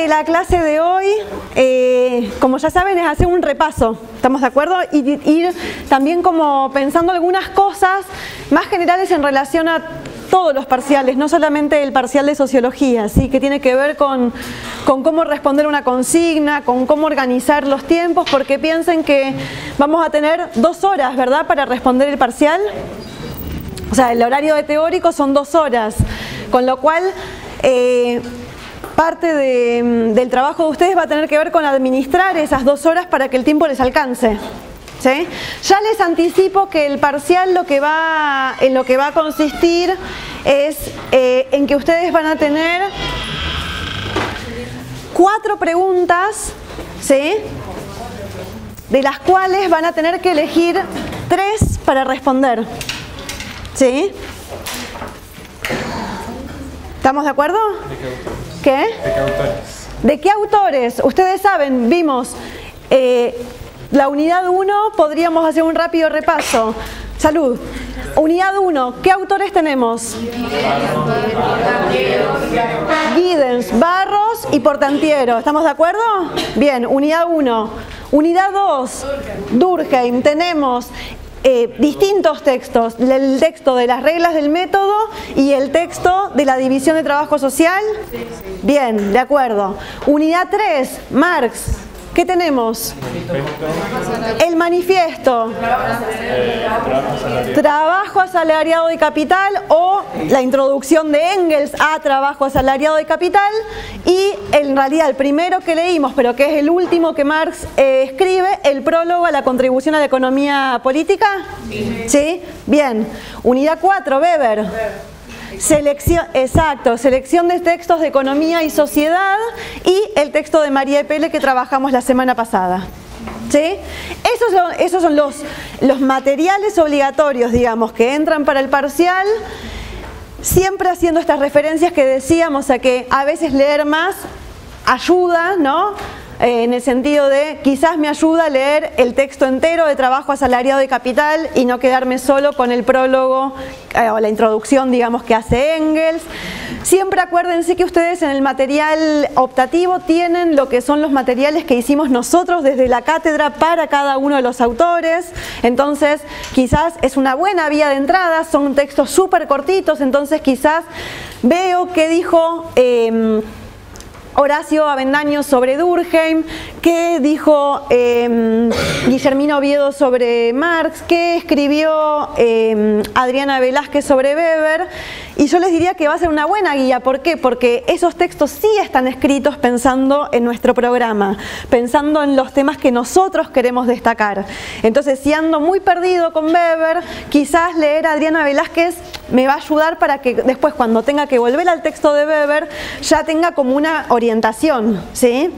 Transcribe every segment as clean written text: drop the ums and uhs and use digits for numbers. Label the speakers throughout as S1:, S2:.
S1: de la clase de hoy, como ya saben, es hacer un repaso, ¿estamos de acuerdo? Y ir también como pensando algunas cosas más generales en relación a todos los parciales, no solamente el parcial de sociología, ¿sí? Que tiene que ver con cómo responder una consigna, con cómo organizar los tiempos, porque piensen que vamos a tener 2 horas, ¿verdad?, para responder el parcial. O sea, el horario de teórico son 2 horas, con lo cual parte del trabajo de ustedes va a tener que ver con administrar esas 2 horas para que el tiempo les alcance. ¿Sí? Ya les anticipo que el parcial en lo que va a consistir es en que ustedes van a tener 4 preguntas, ¿sí?, de las cuales van a tener que elegir 3 para responder. ¿Sí? ¿Estamos de acuerdo?
S2: ¿De qué autores?
S1: ¿Qué?
S2: ¿De qué autores?
S1: ¿De qué autores? Ustedes saben, vimos la unidad 1, podríamos hacer un rápido repaso. Salud. Unidad 1, ¿qué autores tenemos? Giddens, Barros y Portantiero. ¿Estamos de acuerdo? Bien, unidad 1. Unidad 2, Durkheim. Tenemos distintos textos, el texto de las reglas del método y el texto de la división de trabajo social. Bien, de acuerdo. Unidad 3, Marx. ¿Qué tenemos? El manifiesto. Trabajo asalariado y capital, o la introducción de Engels a trabajo asalariado y capital. Y en realidad el primero que leímos, pero que es el último que Marx escribe, el prólogo a la contribución a la economía política. ¿Sí? Bien. Unidad 4, Weber. Selección de textos de economía y sociedad y el texto de María Pele que trabajamos la semana pasada. ¿Sí? Esos son los materiales obligatorios, digamos, que entran para el parcial, siempre haciendo estas referencias que decíamos, a que a veces leer más ayuda, ¿no? En el sentido de, quizás me ayuda a leer el texto entero de trabajo asalariado y capital y no quedarme solo con el prólogo o la introducción, digamos, que hace Engels. Siempre acuérdense que ustedes en el material optativo tienen lo que son los materiales que hicimos nosotros desde la cátedra para cada uno de los autores. Entonces, quizás es una buena vía de entrada, son textos súper cortitos, entonces quizás veo que dijo Horacio Avendaño sobre Durkheim, qué dijo Guillermino Oviedo sobre Marx, qué escribió Adriana Velázquez sobre Weber, y yo les diría que va a ser una buena guía. ¿Por qué? Porque esos textos sí están escritos pensando en nuestro programa, pensando en los temas que nosotros queremos destacar. Entonces, si ando muy perdido con Weber, quizás leer a Adriana Velázquez me va a ayudar para que después, cuando tenga que volver al texto de Weber, ya tenga como una orientación, ¿sí?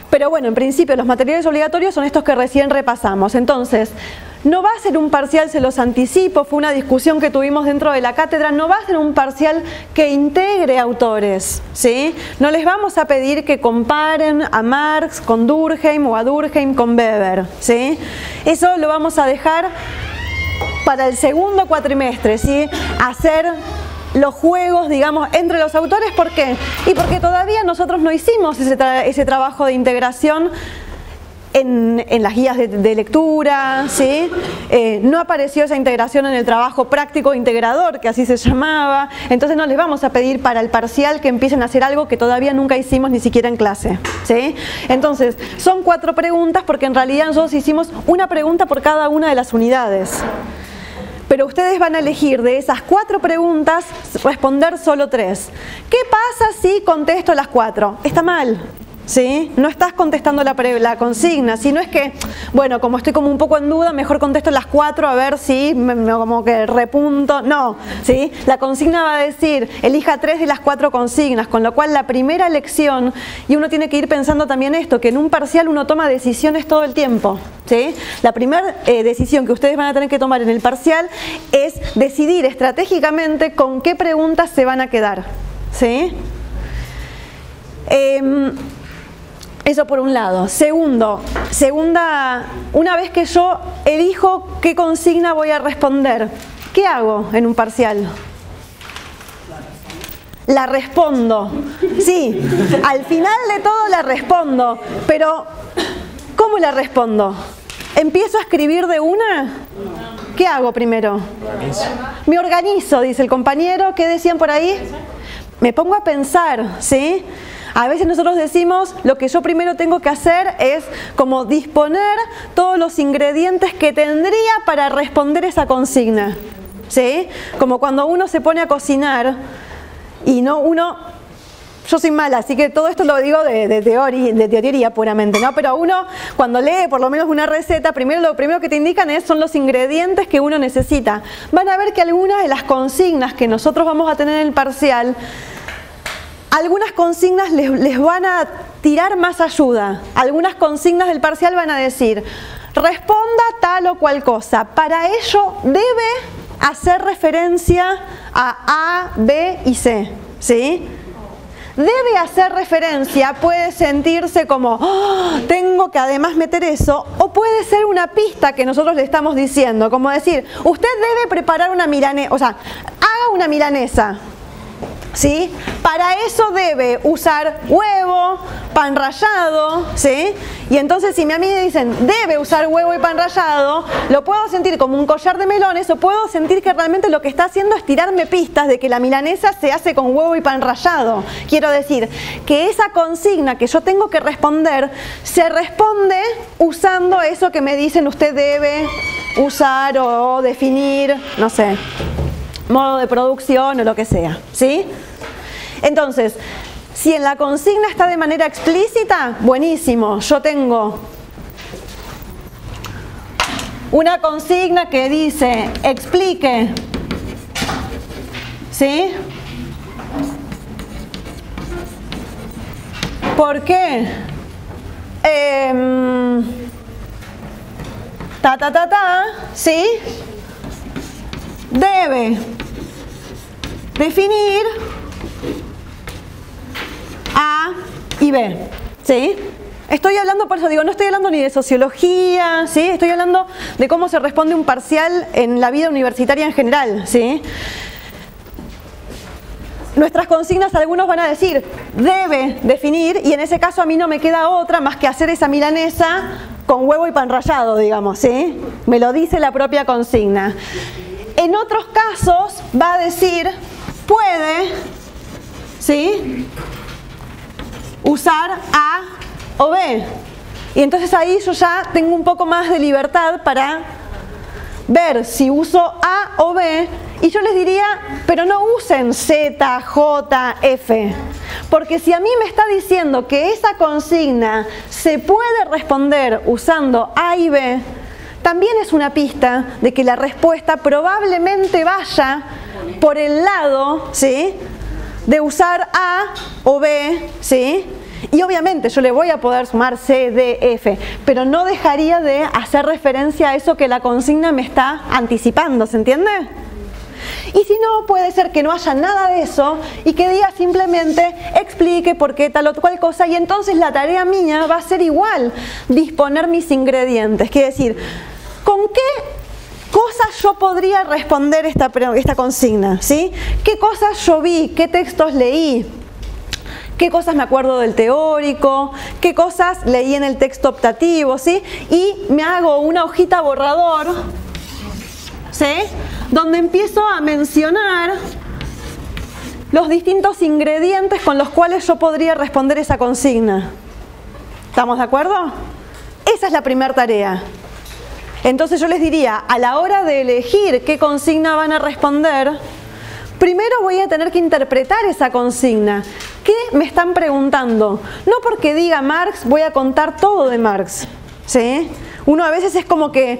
S1: Pero bueno, en principio los materiales obligatorios son estos que recién repasamos. Entonces, no va a ser un parcial, se los anticipo, fue una discusión que tuvimos dentro de la cátedra, no va a ser un parcial que integre autores, ¿sí? No les vamos a pedir que comparen a Marx con Durkheim o a Durkheim con Weber, ¿sí? Eso lo vamos a dejar para el segundo cuatrimestre, ¿sí? Hacer los juegos, digamos, entre los autores. ¿Por qué? Y porque todavía nosotros no hicimos ese trabajo de integración en las guías de lectura, ¿sí? No apareció esa integración en el trabajo práctico integrador, que así se llamaba. Entonces no les vamos a pedir para el parcial que empiecen a hacer algo que todavía nunca hicimos ni siquiera en clase, ¿sí? Entonces, son 4 preguntas, porque en realidad nosotros hicimos una pregunta por cada una de las unidades. Pero ustedes van a elegir de esas 4 preguntas responder solo 3. ¿Qué pasa si contesto las 4? Está mal, ¿sí? No estás contestando la consigna, sino es que, bueno, como estoy como un poco en duda, mejor contesto las 4 a ver si como que repunto. No, ¿sí? La consigna va a decir, elija 3 de las 4 consignas, con lo cual la primera elección, y uno tiene que ir pensando también esto, que en un parcial uno toma decisiones todo el tiempo, ¿sí? La primera decisión que ustedes van a tener que tomar en el parcial es decidir estratégicamente con qué preguntas se van a quedar, ¿sí? Eso por un lado. Segunda, una vez que yo elijo qué consigna voy a responder, ¿qué hago en un parcial? la respondo. Sí, al final de todo la respondo, pero ¿cómo la respondo? ¿Empiezo a escribir de una? ¿Qué hago primero? Me organizo, dice el compañero. ¿Qué decían por ahí? Me pongo a pensar, ¿sí? A veces nosotros decimos, lo que yo primero tengo que hacer es como disponer todos los ingredientes que tendría para responder esa consigna, ¿sí? Como cuando uno se pone a cocinar y no uno... Yo soy mala, así que todo esto lo digo de teoría puramente, ¿no? Pero uno, cuando lee por lo menos una receta, lo primero que te indican son los ingredientes que uno necesita. Van a ver que algunas de las consignas que nosotros vamos a tener en el parcial, algunas consignas les van a tirar más ayuda. Algunas consignas del parcial van a decir, responda tal o cual cosa. Para ello debe hacer referencia a A, B y C, ¿sí? Debe hacer referencia, puede sentirse como, oh, tengo que además meter eso, o puede ser una pista que nosotros le estamos diciendo, como decir, usted debe preparar una milanesa, o sea, haga una milanesa, ¿sí? Para eso debe usar huevo, pan rallado, ¿sí? Y entonces si a mí me dicen, debe usar huevo y pan rallado, lo puedo sentir como un collar de melones o puedo sentir que realmente lo que está haciendo es tirarme pistas de que la milanesa se hace con huevo y pan rallado. Quiero decir, que esa consigna que yo tengo que responder, se responde usando eso que me dicen usted debe usar o definir, no sé, modo de producción o lo que sea, ¿sí? Entonces, si en la consigna está de manera explícita, buenísimo, yo tengo una consigna que dice, explique, ¿sí? ¿Por qué? ¿Sí? Debe definir A y B, ¿sí? Estoy hablando, por eso digo, no estoy hablando ni de sociología, ¿sí? Estoy hablando de cómo se responde un parcial en la vida universitaria en general, ¿sí? Nuestras consignas, algunos van a decir, debe definir, y en ese caso a mí no me queda otra más que hacer esa milanesa con huevo y pan rallado, digamos, ¿sí? Me lo dice la propia consigna. En otros casos va a decir, puede, ¿sí?, usar A o B. Y entonces ahí yo ya tengo un poco más de libertad para ver si uso A o B. Y yo les diría, pero no usen Z, J, F. Porque si a mí me está diciendo que esa consigna se puede responder usando A y B, también es una pista de que la respuesta probablemente vaya por el lado, ¿sí?, de usar A o B, ¿sí? Y obviamente yo le voy a poder sumar C, D, F, pero no dejaría de hacer referencia a eso que la consigna me está anticipando, ¿se entiende? Y si no, puede ser que no haya nada de eso y que diga simplemente explique por qué tal o cual cosa, y entonces la tarea mía va a ser igual, disponer mis ingredientes, quiere decir, ¿con qué cosas yo podría responder esta consigna? ¿Sí? ¿Qué cosas yo vi? ¿Qué textos leí? ¿Qué cosas me acuerdo del teórico? ¿Qué cosas leí en el texto optativo? ¿Sí? Y me hago una hojita borrador, ¿sí?, donde empiezo a mencionar los distintos ingredientes con los cuales yo podría responder esa consigna. ¿Estamos de acuerdo? Esa es la primera tarea. Entonces yo les diría, a la hora de elegir qué consigna van a responder, primero voy a tener que interpretar esa consigna. ¿Qué me están preguntando? No porque diga Marx voy a contar todo de Marx, ¿sí? Uno a veces es como que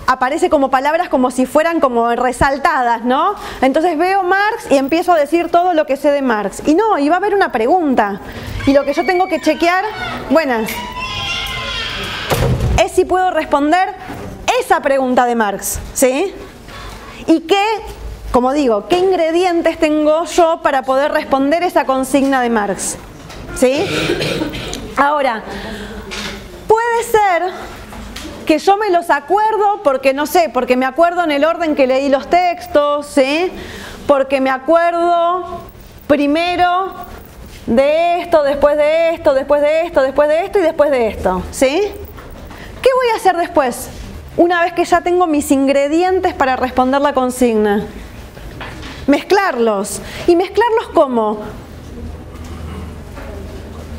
S1: aparece como palabras como si fueran como resaltadas, ¿no? Entonces veo Marx y empiezo a decir todo lo que sé de Marx. Y no, y va a haber una pregunta. Y lo que yo tengo que chequear, buenas, es si puedo responder esa pregunta de Marx, ¿sí? Y qué, como digo, qué ingredientes tengo yo para poder responder esa consigna de Marx, ¿sí? Ahora, puede ser que yo me los acuerdo porque, no sé, porque me acuerdo en el orden que leí los textos, ¿sí? Porque me acuerdo primero de esto, después de esto, después de esto, después de esto y después de esto, ¿sí? ¿Qué voy a hacer después? Una vez que ya tengo mis ingredientes para responder la consigna. Mezclarlos. ¿Y mezclarlos cómo?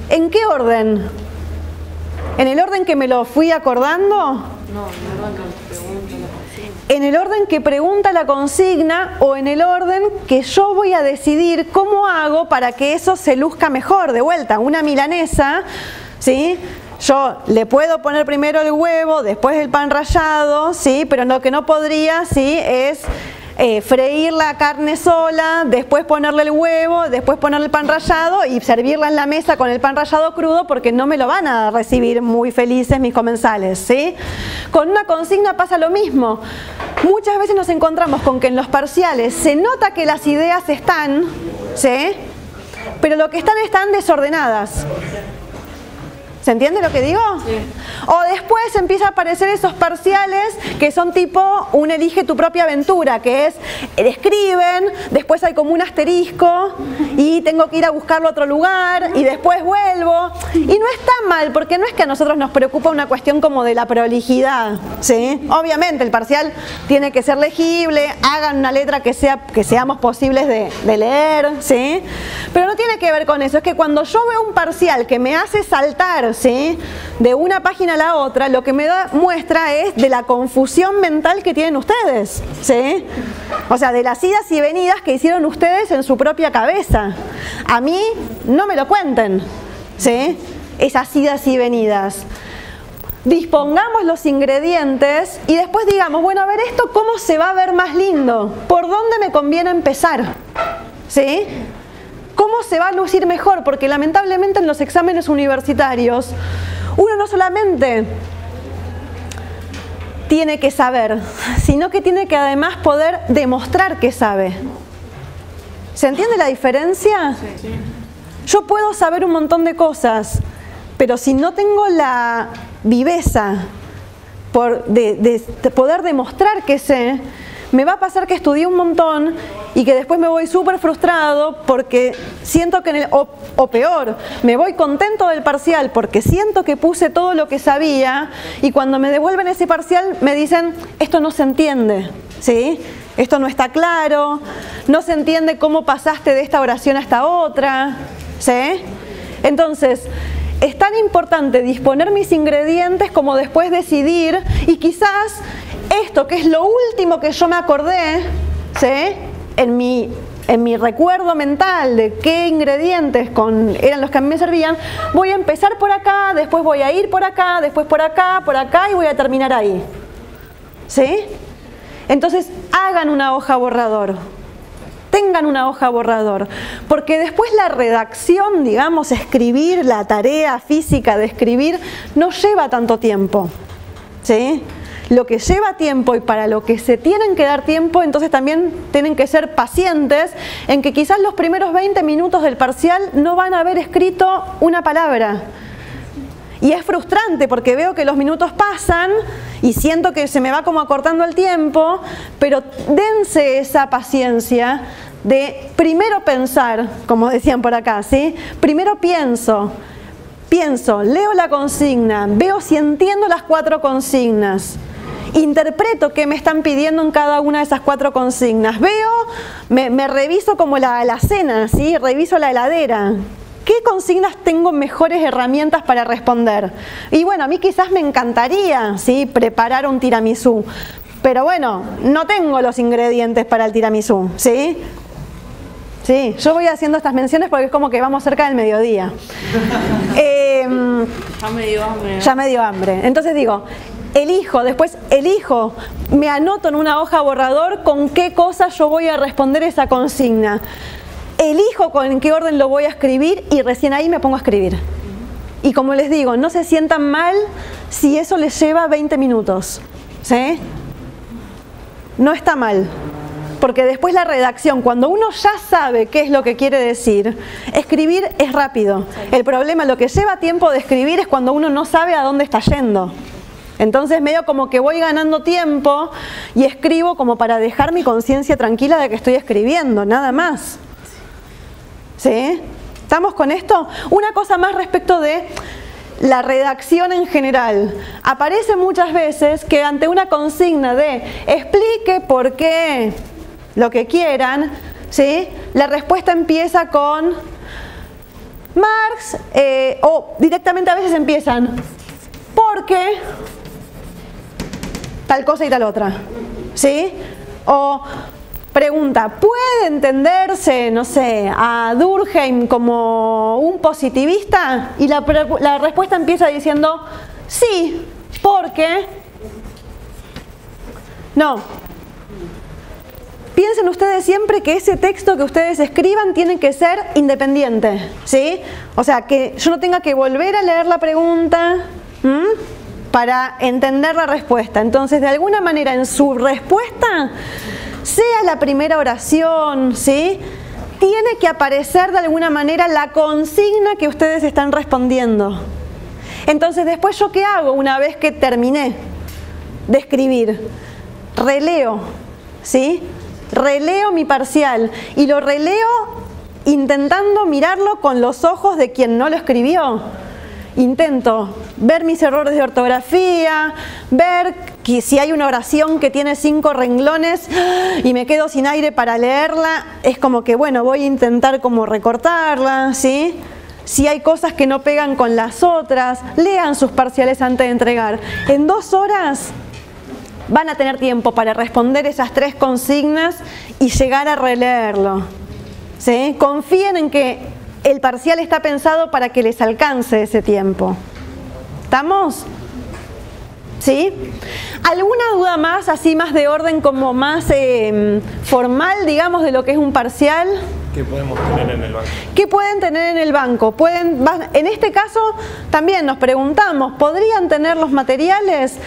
S1: ¿En qué orden? ¿En el orden que me lo fui acordando?
S2: No, en el orden que pregunta la consigna.
S1: En el orden que pregunta la consigna o en el orden que yo voy a decidir cómo hago para que eso se luzca mejor. De vuelta, una milanesa, ¿sí? Yo le puedo poner primero el huevo, después el pan rallado, ¿sí? Pero lo que no podría, ¿sí? Es freír la carne sola, después ponerle el huevo, después ponerle el pan rallado y servirla en la mesa con el pan rallado crudo, porque no me lo van a recibir muy felices mis comensales, ¿sí? Con una consigna pasa lo mismo. Muchas veces nos encontramos con que en los parciales se nota que las ideas están, ¿sí? Pero lo que están desordenadas. ¿Se entiende lo que digo?
S2: Sí.
S1: O después empieza a aparecer esos parciales que son tipo un elige tu propia aventura, que es, escriben, después hay como un asterisco y tengo que ir a buscarlo a otro lugar y después vuelvo. Y no está mal, porque no es que a nosotros nos preocupa una cuestión como de la prolijidad, ¿sí? Obviamente el parcial tiene que ser legible, hagan una letra que seamos posibles de leer, ¿sí? Pero no tiene que ver con eso, es que cuando yo veo un parcial que me hace saltar, ¿sí? De una página a la otra, lo que me da muestra es de la confusión mental que tienen ustedes, ¿sí? O sea, de las idas y venidas que hicieron ustedes en su propia cabeza. A mí no me lo cuenten, ¿sí? Esas idas y venidas. Dispongamos los ingredientes y después digamos, bueno, a ver esto cómo se va a ver más lindo, por dónde me conviene empezar, ¿sí? ¿Cómo se va a lucir mejor? Porque lamentablemente en los exámenes universitarios uno no solamente tiene que saber, sino que tiene que además poder demostrar que sabe. ¿Se entiende la diferencia?
S2: Sí.
S1: Yo puedo saber un montón de cosas, pero si no tengo la viveza de poder demostrar que sé, me va a pasar que estudié un montón y que después me voy súper frustrado porque siento que, o peor, me voy contento del parcial porque siento que puse todo lo que sabía y cuando me devuelven ese parcial me dicen, esto no se entiende, ¿sí? Esto no está claro, no se entiende cómo pasaste de esta oración a esta otra, ¿sí? Entonces, es tan importante disponer mis ingredientes como después decidir y quizás esto que es lo último que yo me acordé, ¿sí? En mi recuerdo mental de qué ingredientes eran los que a mí me servían, voy a empezar por acá, después voy a ir por acá, después por acá y voy a terminar ahí, ¿sí? Entonces hagan una hoja borrador. Tengan una hoja borrador, porque después la redacción, digamos, escribir, la tarea física de escribir, no lleva tanto tiempo, ¿sí? Lo que lleva tiempo y para lo que se tienen que dar tiempo, entonces también tienen que ser pacientes en que quizás los primeros 20 minutos del parcial no van a haber escrito una palabra. Y es frustrante porque veo que los minutos pasan y siento que se me va como acortando el tiempo, pero dense esa paciencia de primero pensar, como decían por acá, ¿sí? Primero pienso, leo la consigna, veo si entiendo las 4 consignas, interpreto qué me están pidiendo en cada una de esas 4 consignas, veo, me reviso como la alacena, ¿sí? Reviso la heladera. ¿Qué consignas tengo mejores herramientas para responder? Y bueno, a mí quizás me encantaría, ¿sí? Preparar un tiramisú, pero bueno, no tengo los ingredientes para el tiramisú, ¿sí? Sí, yo voy haciendo estas menciones porque es como que vamos cerca del mediodía.
S2: Ya me dio hambre.
S1: Ya me dio hambre. Entonces digo, después elijo, me anoto en una hoja borrador con qué cosas yo voy a responder esa consigna. Elijo en qué orden lo voy a escribir y recién ahí me pongo a escribir. Y como les digo, no se sientan mal si eso les lleva 20 minutos, ¿sí? No está mal. Porque después la redacción, cuando uno ya sabe qué es lo que quiere decir, escribir es rápido. El problema, lo que lleva tiempo de escribir es cuando uno no sabe a dónde está yendo. Entonces medio como que voy ganando tiempo y escribo como para dejar mi conciencia tranquila de que estoy escribiendo, nada más. ¿Sí? ¿Estamos con esto? Una cosa más respecto de la redacción en general. Aparece muchas veces que ante una consigna de explique por qué lo que quieran, ¿sí? La respuesta empieza con Marx, o directamente a veces empiezan porque tal cosa y tal otra, ¿sí? O pregunta, ¿puede entenderse, no sé, a Durkheim como un positivista? Y la respuesta empieza diciendo sí, porque no. Piensen ustedes siempre que ese texto que ustedes escriban tiene que ser independiente, ¿sí? O sea, que yo no tenga que volver a leer la pregunta para entender la respuesta. Entonces, de alguna manera, en su respuesta, sea la primera oración, ¿sí? Tiene que aparecer de alguna manera la consigna que ustedes están respondiendo. Entonces, después, ¿yo qué hago una vez que terminé de escribir? Releo, ¿sí? Releo mi parcial y lo releo intentando mirarlo con los ojos de quien no lo escribió. Intento ver mis errores de ortografía, ver que si hay una oración que tiene 5 renglones y me quedo sin aire para leerla, es como que bueno, voy a intentar como recortarla, ¿sí? Si hay cosas que no pegan con las otras, lean sus parciales antes de entregar. En 2 horas van a tener tiempo para responder esas 3 consignas y llegar a releerlo, ¿sí? Confíen en que el parcial está pensado para que les alcance ese tiempo. ¿Estamos? ¿Sí? ¿Alguna duda más, así más de orden como más formal, digamos, de lo que es un parcial?
S3: ¿Qué podemos tener en el banco?
S1: ¿Qué pueden tener en el banco? En este caso también nos preguntamos, ¿podrían tener los materiales?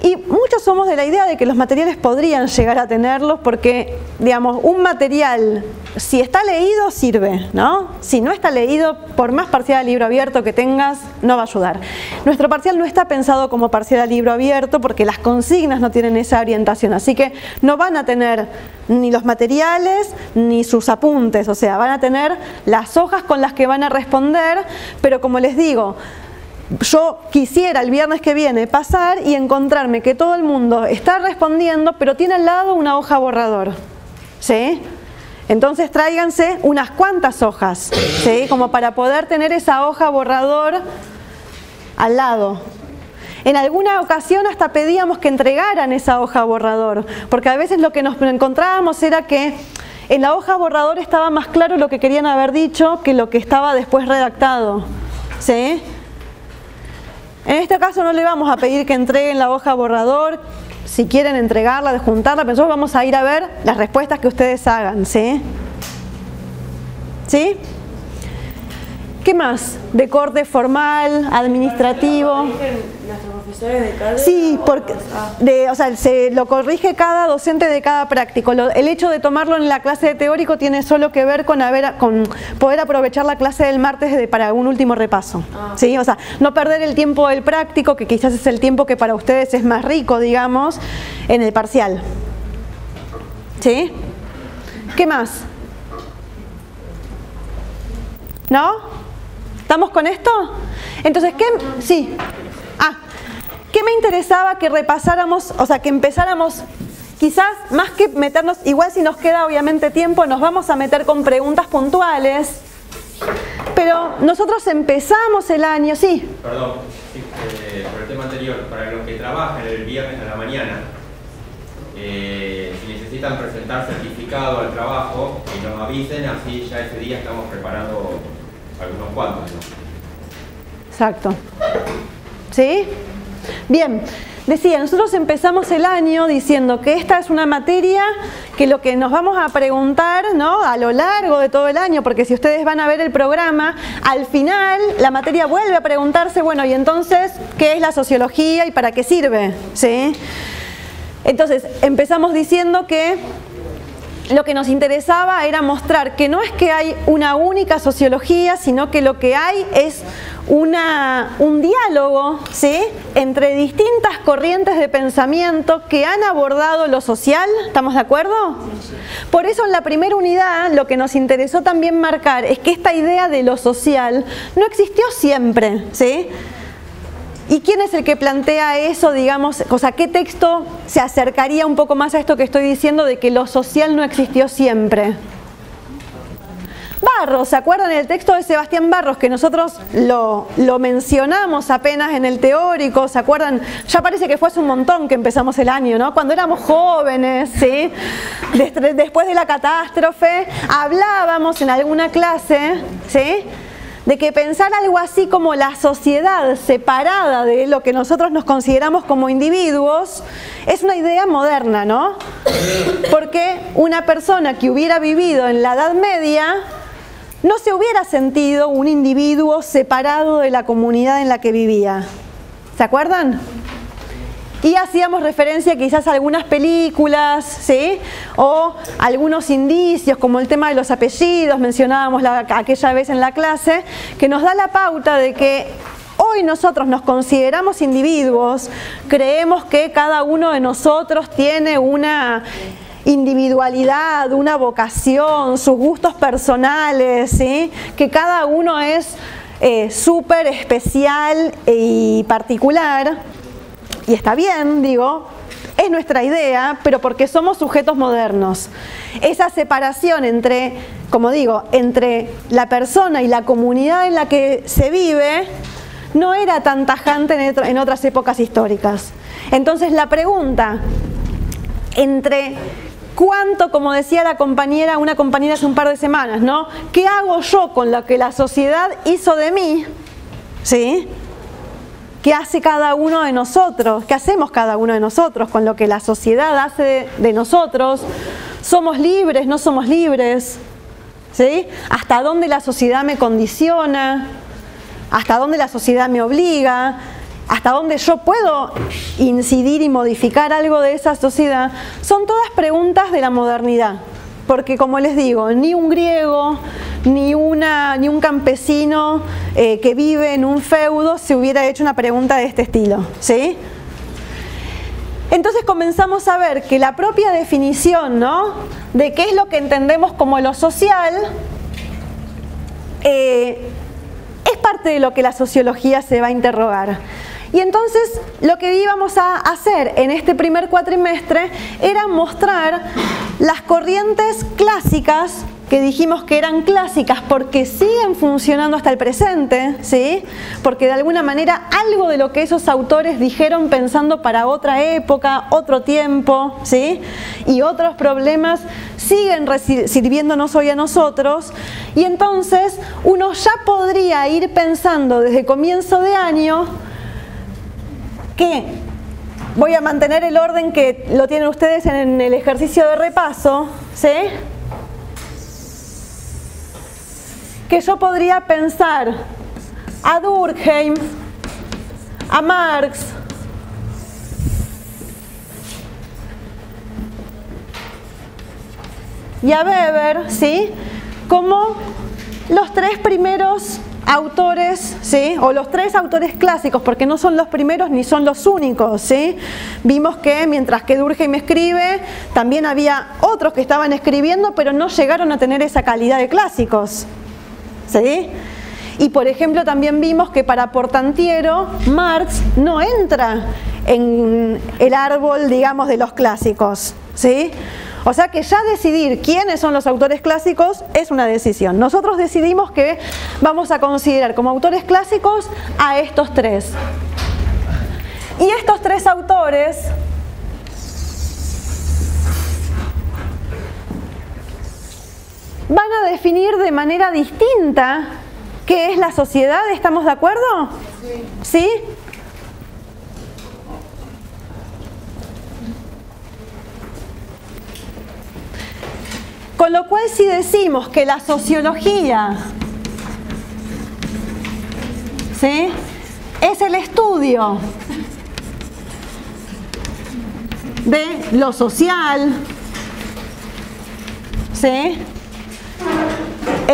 S1: Y muchos somos de la idea de que los materiales podrían llegar a tenerlos porque, digamos, un material, si está leído, sirve, ¿no? Si no está leído, por más parcial a libro abierto que tengas, no va a ayudar. Nuestro parcial no está pensado como parcial a libro abierto porque las consignas no tienen esa orientación, así que no van a tener ni los materiales ni sus apuntes, o sea, van a tener las hojas con las que van a responder, pero como les digo, yo quisiera el viernes que viene pasar y encontrarme que todo el mundo está respondiendo, pero tiene al lado una hoja borrador, ¿sí? Entonces tráiganse unas cuantas hojas, ¿sí? Como para poder tener esa hoja borrador al lado. En alguna ocasión hasta pedíamos que entregaran esa hoja borrador, porque a veces lo que nos encontrábamos era que en la hoja borrador estaba más claro lo que querían haber dicho que lo que estaba después redactado, ¿sí? En este caso no le vamos a pedir que entreguen la hoja borrador, si quieren entregarla, juntarla, pero nosotros vamos a ir a ver las respuestas que ustedes hagan, ¿sí? ¿Sí? ¿Qué más? De corte formal, administrativo.
S2: ¿Nuestros profesores de cátedra?
S1: Sí, porque o sea, se lo corrige cada docente de cada práctico. El hecho de tomarlo en la clase de teórico tiene solo que ver con poder aprovechar la clase del martes para un último repaso. ¿Sí? O sea, no perder el tiempo del práctico, que quizás es el tiempo que para ustedes es más rico, digamos, en el parcial. ¿Sí? ¿Qué más? ¿No? ¿Estamos con esto? Entonces, ¿qué? Sí. ¿Qué me interesaba que repasáramos? O sea, que empezáramos, quizás más que meternos, igual si nos queda obviamente tiempo, nos vamos a meter con preguntas puntuales. Pero nosotros empezamos el año, sí.
S4: Perdón, por el tema anterior, para los que trabajan el viernes a la mañana, si necesitan presentar certificado al trabajo, que nos avisen, así ya ese día estamos preparando algunos cuantos, ¿no?
S1: Exacto. ¿Sí? Bien, decía, nosotros empezamos el año diciendo que esta es una materia que lo que nos vamos a preguntar, ¿no?, a lo largo de todo el año, porque si ustedes van a ver el programa, al final la materia vuelve a preguntarse, bueno, y entonces, ¿qué es la sociología y para qué sirve? ¿Sí? Entonces, empezamos diciendo que lo que nos interesaba era mostrar que no es que hay una única sociología, sino que lo que hay es un diálogo, ¿sí?, entre distintas corrientes de pensamiento que han abordado lo social. ¿Estamos de acuerdo? Por eso en la primera unidad lo que nos interesó también marcar es que esta idea de lo social no existió siempre, ¿sí? ¿Y quién es el que plantea eso, digamos? O sea, ¿qué texto se acercaría un poco más a esto que estoy diciendo de que lo social no existió siempre? Barros, ¿se acuerdan el texto de Sebastián Barros que nosotros lo mencionamos apenas en el teórico? ¿Se acuerdan? Ya parece que fue hace un montón que empezamos el año, ¿no? Cuando éramos jóvenes, ¿sí? Después de la catástrofe, hablábamos en alguna clase, ¿sí?, de que pensar algo así como la sociedad separada de lo que nosotros nos consideramos como individuos es una idea moderna, ¿no? Porque una persona que hubiera vivido en la Edad Media no se hubiera sentido un individuo separado de la comunidad en la que vivía. ¿Se acuerdan? Y hacíamos referencia quizás a algunas películas, ¿sí?, o algunos indicios, como el tema de los apellidos, mencionábamos aquella vez en la clase, que nos da la pauta de que hoy nosotros nos consideramos individuos, creemos que cada uno de nosotros tiene una individualidad, una vocación, sus gustos personales, ¿sí?, que cada uno es súper especial y particular. Y está bien, digo, es nuestra idea, pero porque somos sujetos modernos. Esa separación entre, como digo, entre la persona y la comunidad en la que se vive, no era tan tajante en otras épocas históricas. Entonces la pregunta, entre cuánto, como decía una compañera hace un par de semanas, ¿no?, ¿qué hago yo con lo que la sociedad hizo de mí? ¿Sí? ¿Qué hace cada uno de nosotros? ¿Qué hacemos cada uno de nosotros con lo que la sociedad hace de nosotros? ¿Somos libres? ¿No somos libres? ¿Sí? ¿Hasta dónde la sociedad me condiciona? ¿Hasta dónde la sociedad me obliga? ¿Hasta dónde yo puedo incidir y modificar algo de esa sociedad? Son todas preguntas de la modernidad. Porque, como les digo, ni un griego, ni un campesino que vive en un feudo se hubiera hecho una pregunta de este estilo, ¿sí? Entonces comenzamos a ver que la propia definición, ¿no?, de qué es lo que entendemos como lo social es parte de lo que la sociología se va a interrogar. Y entonces lo que íbamos a hacer en este primer cuatrimestre era mostrar las corrientes clásicas, que dijimos que eran clásicas porque siguen funcionando hasta el presente, ¿sí?, porque de alguna manera algo de lo que esos autores dijeron pensando para otra época, otro tiempo, ¿sí?, y otros problemas siguen sirviéndonos hoy a nosotros. Y entonces uno ya podría ir pensando desde comienzo de año que voy a mantener el orden que lo tienen ustedes en el ejercicio de repaso, ¿sí?, que yo podría pensar a Durkheim, a Marx, y a Weber, ¿sí?, como los tres primeros autores, ¿sí?, o los tres autores clásicos, porque no son los primeros ni son los únicos, ¿sí? Vimos que mientras que Durkheim escribe, también había otros que estaban escribiendo, pero no llegaron a tener esa calidad de clásicos, ¿sí? Y por ejemplo también vimos que para Portantiero, Marx no entra en el árbol, digamos, de los clásicos, ¿sí? O sea que ya decidir quiénes son los autores clásicos es una decisión. Nosotros decidimos que vamos a considerar como autores clásicos a estos tres. Y estos tres autores van a definir de manera distinta qué es la sociedad. ¿Estamos de acuerdo? ¿Sí? Con lo cual, si decimos que la sociología, ¿sí?, es el estudio de lo social, ¿sí?,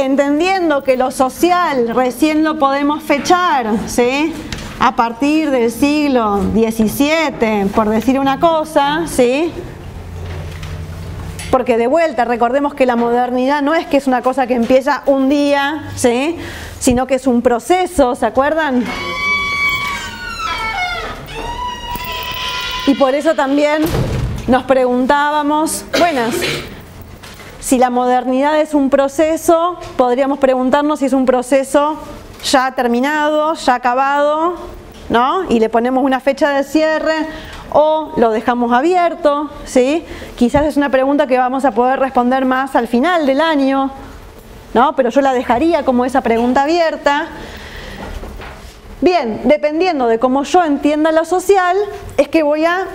S1: entendiendo que lo social recién lo podemos fechar, ¿sí?, a partir del siglo XVII, por decir una cosa, ¿sí? Porque de vuelta, recordemos que la modernidad no es que es una cosa que empieza un día, ¿sí?, sino que es un proceso, ¿se acuerdan? Y por eso también nos preguntábamos, bueno, si la modernidad es un proceso, podríamos preguntarnos si es un proceso ya terminado, ya acabado, ¿no? Y le ponemos una fecha de cierre o lo dejamos abierto, ¿sí? Quizás es una pregunta que vamos a poder responder más al final del año, ¿no? Pero yo la dejaría como esa pregunta abierta. Bien, dependiendo de cómo yo entienda lo social, es que voy a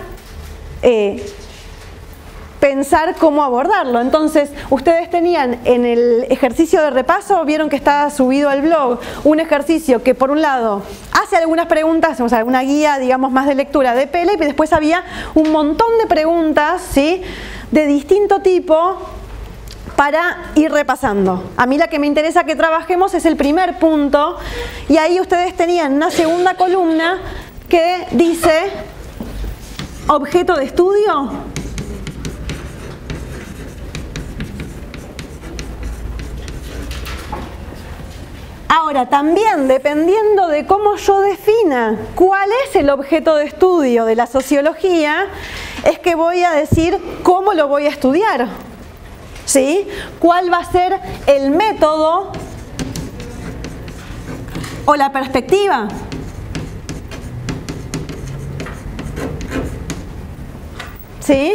S1: pensar cómo abordarlo. Entonces, ustedes tenían en el ejercicio de repaso, vieron que estaba subido al blog, un ejercicio que por un lado hace algunas preguntas, o sea, una guía, digamos, más de lectura de Pele, y después había un montón de preguntas, ¿sí?, de distinto tipo para ir repasando. A mí la que me interesa que trabajemos es el primer punto, y ahí ustedes tenían una segunda columna que dice objeto de estudio. Ahora, también dependiendo de cómo yo defina cuál es el objeto de estudio de la sociología, es que voy a decir cómo lo voy a estudiar, ¿sí? ¿Cuál va a ser el método o la perspectiva? ¿Sí?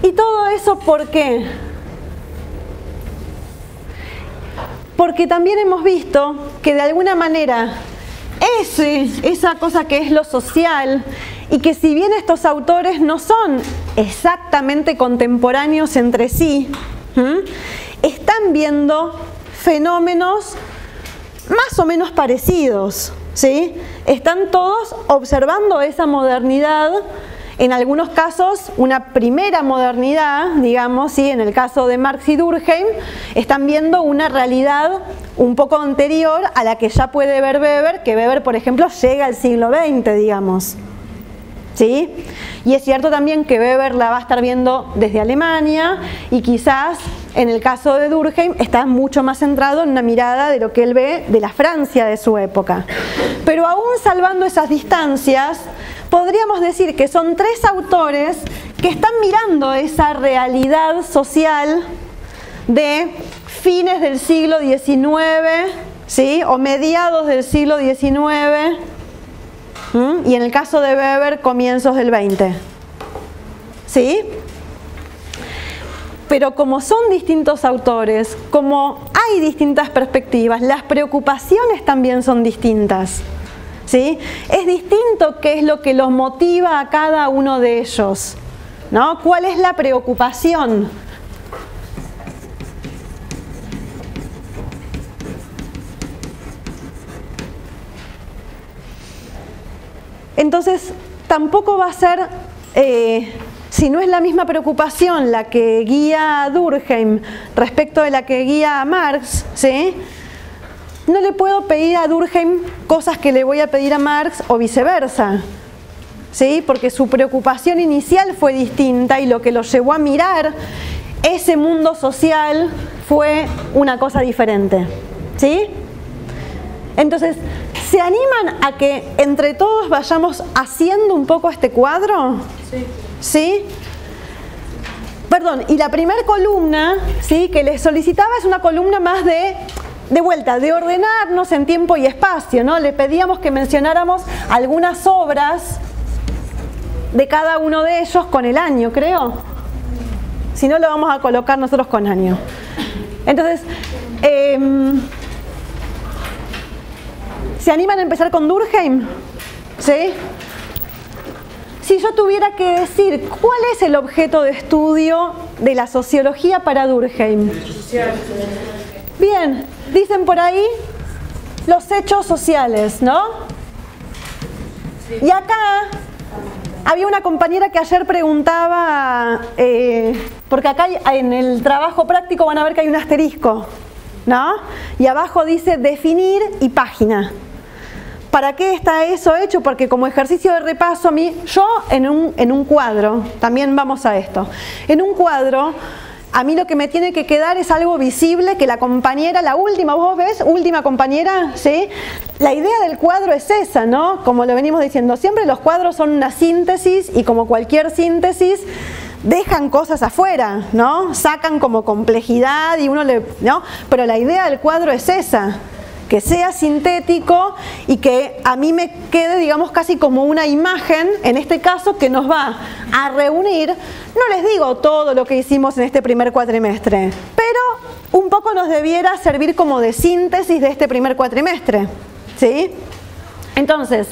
S1: ¿Y todo eso por qué? Porque también hemos visto que de alguna manera esa cosa que es lo social, y que si bien estos autores no son exactamente contemporáneos entre sí, están viendo fenómenos más o menos parecidos, ¿sí? Están todos observando esa modernidad. En algunos casos, una primera modernidad, digamos, ¿sí? En el caso de Marx y Durkheim, están viendo una realidad un poco anterior a la que ya puede ver Weber, que Weber, por ejemplo, llega al siglo XX, digamos, ¿sí? Y es cierto también que Weber la va a estar viendo desde Alemania, y quizás, en el caso de Durkheim, está mucho más centrado en una mirada de lo que él ve de la Francia de su época. Pero aún salvando esas distancias, podríamos decir que son tres autores que están mirando esa realidad social de fines del siglo XIX, ¿sí?, o mediados del siglo XIX, y en el caso de Weber, comienzos del XX, ¿sí? Pero como son distintos autores, como hay distintas perspectivas, las preocupaciones también son distintas, ¿sí? Es distinto qué es lo que los motiva a cada uno de ellos, ¿no? ¿Cuál es la preocupación? Entonces, tampoco va a ser, si no es la misma preocupación la que guía a Durkheim respecto de la que guía a Marx, ¿sí?, no le puedo pedir a Durkheim cosas que le voy a pedir a Marx o viceversa, ¿sí? Porque su preocupación inicial fue distinta y lo que lo llevó a mirar ese mundo social fue una cosa diferente, ¿sí? Entonces, ¿se animan a que entre todos vayamos haciendo un poco este cuadro?
S2: Sí.
S1: ¿Sí? Perdón, y la primera columna, ¿sí?, que les solicitaba es una columna más de vuelta, de ordenarnos en tiempo y espacio, ¿no? Le pedíamos que mencionáramos algunas obras de cada uno de ellos con el año, creo. Si no, lo vamos a colocar nosotros con año. Entonces, ¿se animan a empezar con Durkheim? ¿Sí? Si yo tuviera que decir cuál es el objeto de estudio de la sociología para Durkheim. Bien, dicen por ahí los hechos sociales, ¿no? Y acá Había una compañera que ayer preguntaba, porque acá en el trabajo práctico van a ver que hay un asterisco, ¿no? Y abajo dice definir y página. ¿Para qué está eso hecho? Porque como ejercicio de repaso, yo en un cuadro, también vamos a esto, en un cuadro, a mí lo que me tiene que quedar es algo visible, que la compañera, la última, ¿vos ves? Última compañera, ¿sí? La idea del cuadro es esa, ¿no? Como lo venimos diciendo, siempre los cuadros son una síntesis y como cualquier síntesis, dejan cosas afuera, ¿no? Sacan como complejidad y ¿no? Pero la idea del cuadro es esa, que sea sintético y que a mí me quede, digamos, casi como una imagen, en este caso, que nos va a reunir, no les digo todo lo que hicimos en este primer cuatrimestre, pero un poco nos debiera servir como de síntesis de este primer cuatrimestre, ¿sí? Entonces,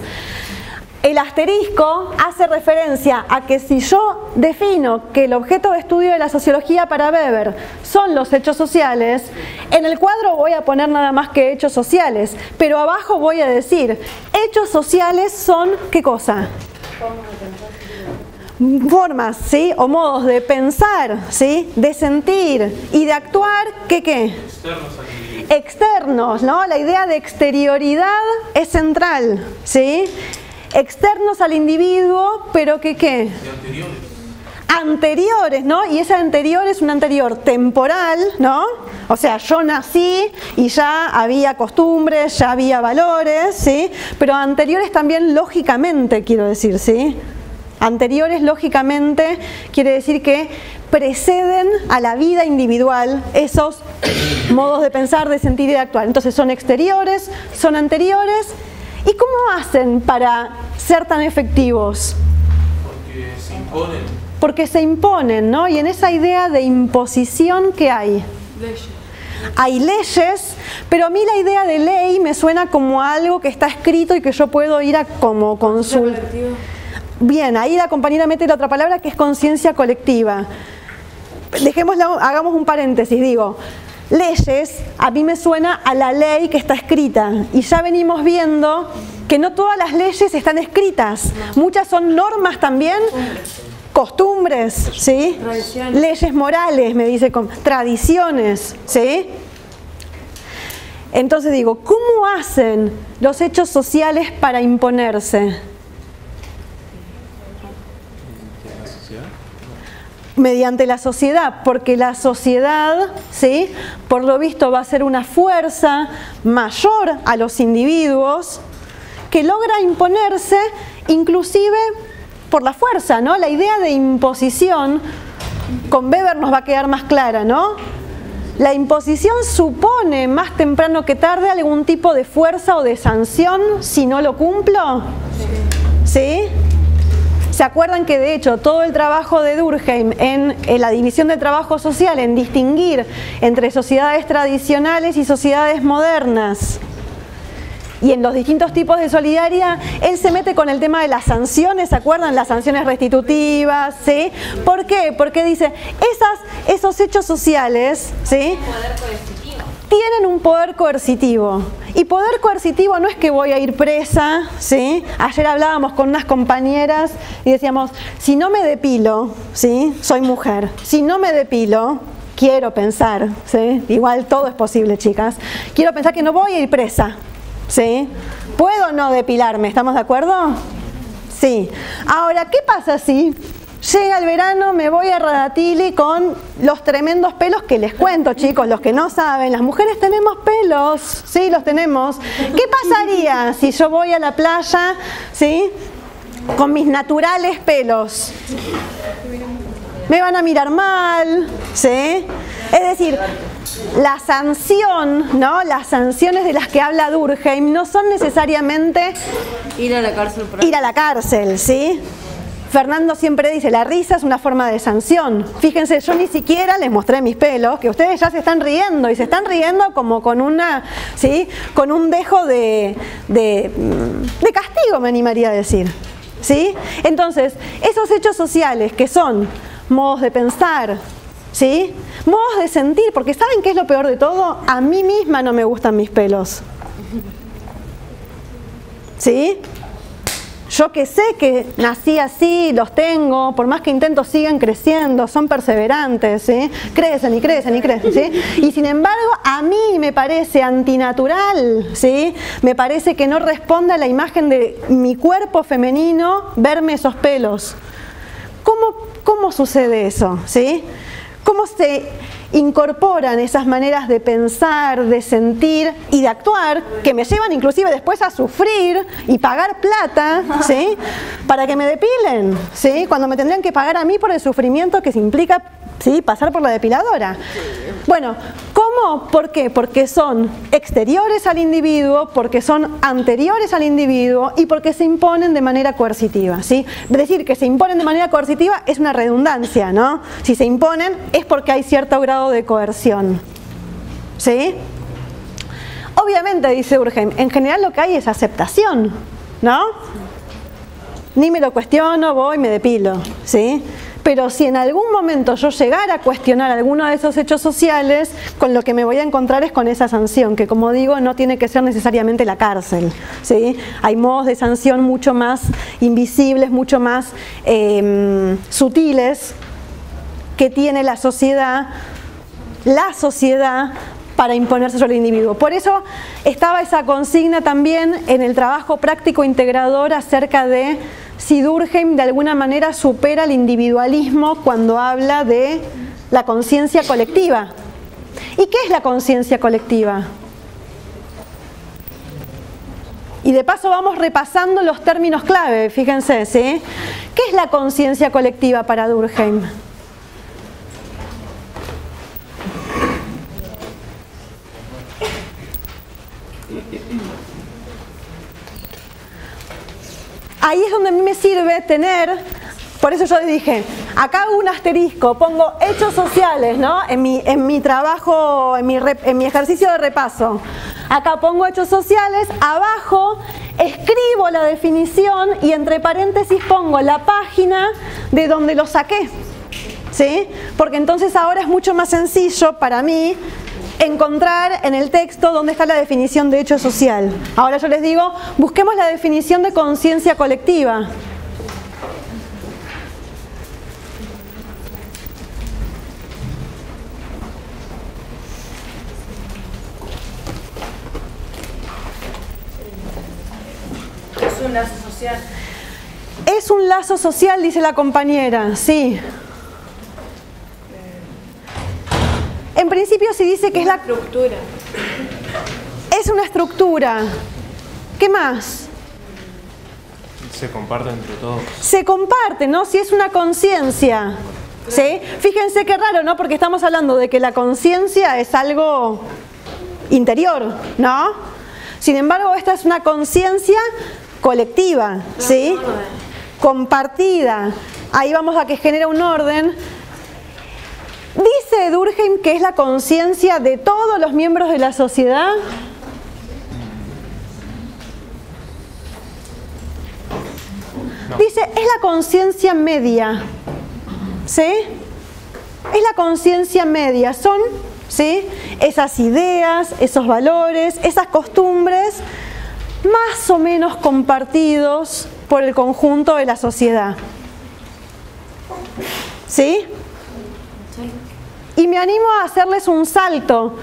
S1: el asterisco hace referencia a que si yo defino que el objeto de estudio de la sociología para Weber son los hechos sociales, en el cuadro voy a poner nada más que hechos sociales, pero abajo voy a decir, hechos sociales son, ¿qué cosa? Formas, ¿sí? O modos de pensar, ¿sí? De sentir y de actuar, ¿qué? Externos, ¿no? La idea de exterioridad es central, ¿sí? Externos al individuo, pero ¿qué? Anteriores, ¿no? Y ese anterior es un anterior temporal, ¿no? O sea, yo nací y ya había costumbres, ya había valores, ¿sí? Pero anteriores también lógicamente, quiero decir, ¿sí? Anteriores lógicamente quiere decir que preceden a la vida individual esos modos de pensar, de sentir y de actuar. Entonces son exteriores, son anteriores. ¿Y cómo hacen para ser tan efectivos?
S3: Porque se imponen.
S1: Porque se imponen, ¿no? Y en esa idea de imposición, ¿qué hay?
S2: Leyes.
S1: Hay leyes, pero a mí la idea de ley me suena como algo que está escrito y que yo puedo ir a como consulta. Bien, ahí la compañera mete la otra palabra que es conciencia colectiva. Dejémosla, hagamos un paréntesis, digo. Leyes, a mí me suena a la ley que está escrita y ya venimos viendo que no todas las leyes están escritas, muchas son normas también, costumbres, ¿sí? Leyes morales, me dice, tradiciones, ¿sí? Entonces digo, ¿cómo hacen los hechos sociales para imponerse? Mediante la sociedad, porque la sociedad, ¿sí? Por lo visto va a ser una fuerza mayor a los individuos que logra imponerse inclusive por la fuerza, ¿no? La idea de imposición con Weber nos va a quedar más clara, ¿no? La imposición supone más temprano que tarde algún tipo de fuerza o de sanción si no lo cumplo, ¿sí? ¿Se acuerdan que de hecho todo el trabajo de Durkheim en la división del trabajo social, en distinguir entre sociedades tradicionales y sociedades modernas y en los distintos tipos de solidaridad, él se mete con el tema de las sanciones, ¿se acuerdan? Las sanciones restitutivas, ¿sí? ¿Por qué? Porque dice, esos hechos sociales, ¿sí? Tienen un poder coercitivo. Y poder coercitivo no es que voy a ir presa, ¿sí? Ayer hablábamos con unas compañeras y decíamos, si no me depilo, ¿sí? Soy mujer, si no me depilo, quiero pensar, ¿sí? Igual todo es posible, chicas, quiero pensar que no voy a ir presa, ¿sí? ¿Puedo no depilarme? ¿Estamos de acuerdo? Sí. Ahora, ¿qué pasa si llega el verano, me voy a Radatili con los tremendos pelos que les cuento, chicos, los que no saben, las mujeres tenemos pelos, sí, los tenemos. ¿Qué pasaría si yo voy a la playa, sí, con mis naturales pelos? Me van a mirar mal, ¿sí? Es decir, la sanción, ¿no? Las sanciones de las que habla Durkheim no son necesariamente
S2: Ir a la cárcel.
S1: ir a la cárcel, ¿sí? Fernando siempre dice, la risa es una forma de sanción. Fíjense, yo ni siquiera les mostré mis pelos, que ustedes ya se están riendo, y se están riendo como con una, ¿sí? Con un dejo de castigo, me animaría a decir, ¿sí? Entonces, esos hechos sociales que son modos de pensar, ¿sí? Modos de sentir, porque ¿saben qué es lo peor de todo? A mí misma no me gustan mis pelos, ¿sí? yo que sé que nací así, los tengo, por más que intento siguen creciendo, son perseverantes, ¿sí? Crecen y crecen y crecen, ¿sí? Y sin embargo a mí me parece antinatural, ¿sí? Me parece que no responde a la imagen de mi cuerpo femenino verme esos pelos. ¿Cómo sucede eso? ¿Sí? ¿Cómo se incorporan esas maneras de pensar, de sentir y de actuar que me llevan inclusive después a sufrir y pagar plata, ¿sí? Para que me depilen, ¿sí? Cuando me tendrían que pagar a mí por el sufrimiento que se implica, ¿sí?, pasar por la depiladora. Bueno, ¿cómo? ¿Por qué? Porque son exteriores al individuo, porque son anteriores al individuo y porque se imponen de manera coercitiva, ¿sí? Decir que se imponen de manera coercitiva es una redundancia, ¿no? Si se imponen es porque hay cierto grado de coerción, ¿sí? Obviamente, dice Durkheim, en general lo que hay es aceptación, ¿no? Ni me lo cuestiono, voy y me depilo, ¿sí? Pero si en algún momento yo llegara a cuestionar alguno de esos hechos sociales, con lo que me voy a encontrar es con esa sanción, que como digo, no tiene que ser necesariamente la cárcel, ¿sí? Hay modos de sanción mucho más invisibles, mucho más sutiles, que tiene la sociedad para imponerse sobre el individuo. Por eso estaba esa consigna también en el trabajo práctico integrador acerca de si Durkheim de alguna manera supera el individualismo cuando habla de la conciencia colectiva. ¿Y qué es la conciencia colectiva? Y de paso vamos repasando los términos clave, fíjense, ¿sí? ¿Qué es la conciencia colectiva para Durkheim? Ahí es donde a mí me sirve tener, por eso yo les dije, acá hago un asterisco, pongo hechos sociales, ¿no? En mi trabajo, en mi ejercicio de repaso. Acá pongo hechos sociales, abajo escribo la definición y entre paréntesis pongo la página de donde lo saqué, ¿sí? Porque entonces ahora es mucho más sencillo para mí encontrar en el texto dónde está la definición de hecho social. Ahora yo les digo, busquemos la definición de conciencia colectiva.
S2: Es un lazo social.
S1: Es un lazo social, dice la compañera, sí. En principio se dice que es la
S2: estructura.
S1: Es una estructura. ¿Qué más?
S3: Se comparte entre todos.
S1: Se comparte, ¿no? Si es una conciencia, ¿sí? Fíjense qué raro, ¿no? Porque estamos hablando de que la conciencia es algo interior, ¿no? Sin embargo, esta es una conciencia colectiva, ¿sí? Compartida. Ahí vamos a que genera un orden. Dice Durkheim que es la conciencia de todos los miembros de la sociedad. No. Dice, es la conciencia media, ¿sí? Es la conciencia media, son, ¿sí?, esas ideas, esos valores, esas costumbres más o menos compartidos por el conjunto de la sociedad, ¿sí? Y me animo a hacerles un salto.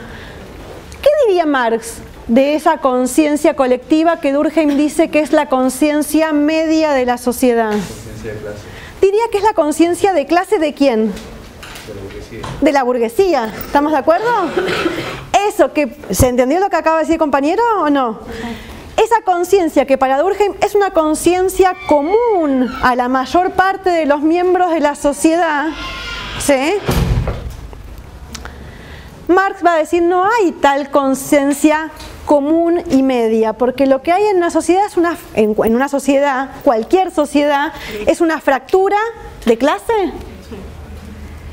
S1: ¿Qué diría Marx de esa conciencia colectiva que Durkheim dice que es la conciencia media de la sociedad?
S3: Conciencia de clase.
S1: Diría que es la conciencia de clase ¿de quién?
S3: De la burguesía.
S1: De la burguesía. ¿Estamos de acuerdo? Eso que, ¿se entendió lo que acaba de decir el compañero o no? Esa conciencia que para Durkheim es una conciencia común a la mayor parte de los miembros de la sociedad, ¿sí? Marx va a decir no hay tal conciencia común y media, porque lo que hay en una sociedad es en una sociedad, cualquier sociedad, es una fractura de clase.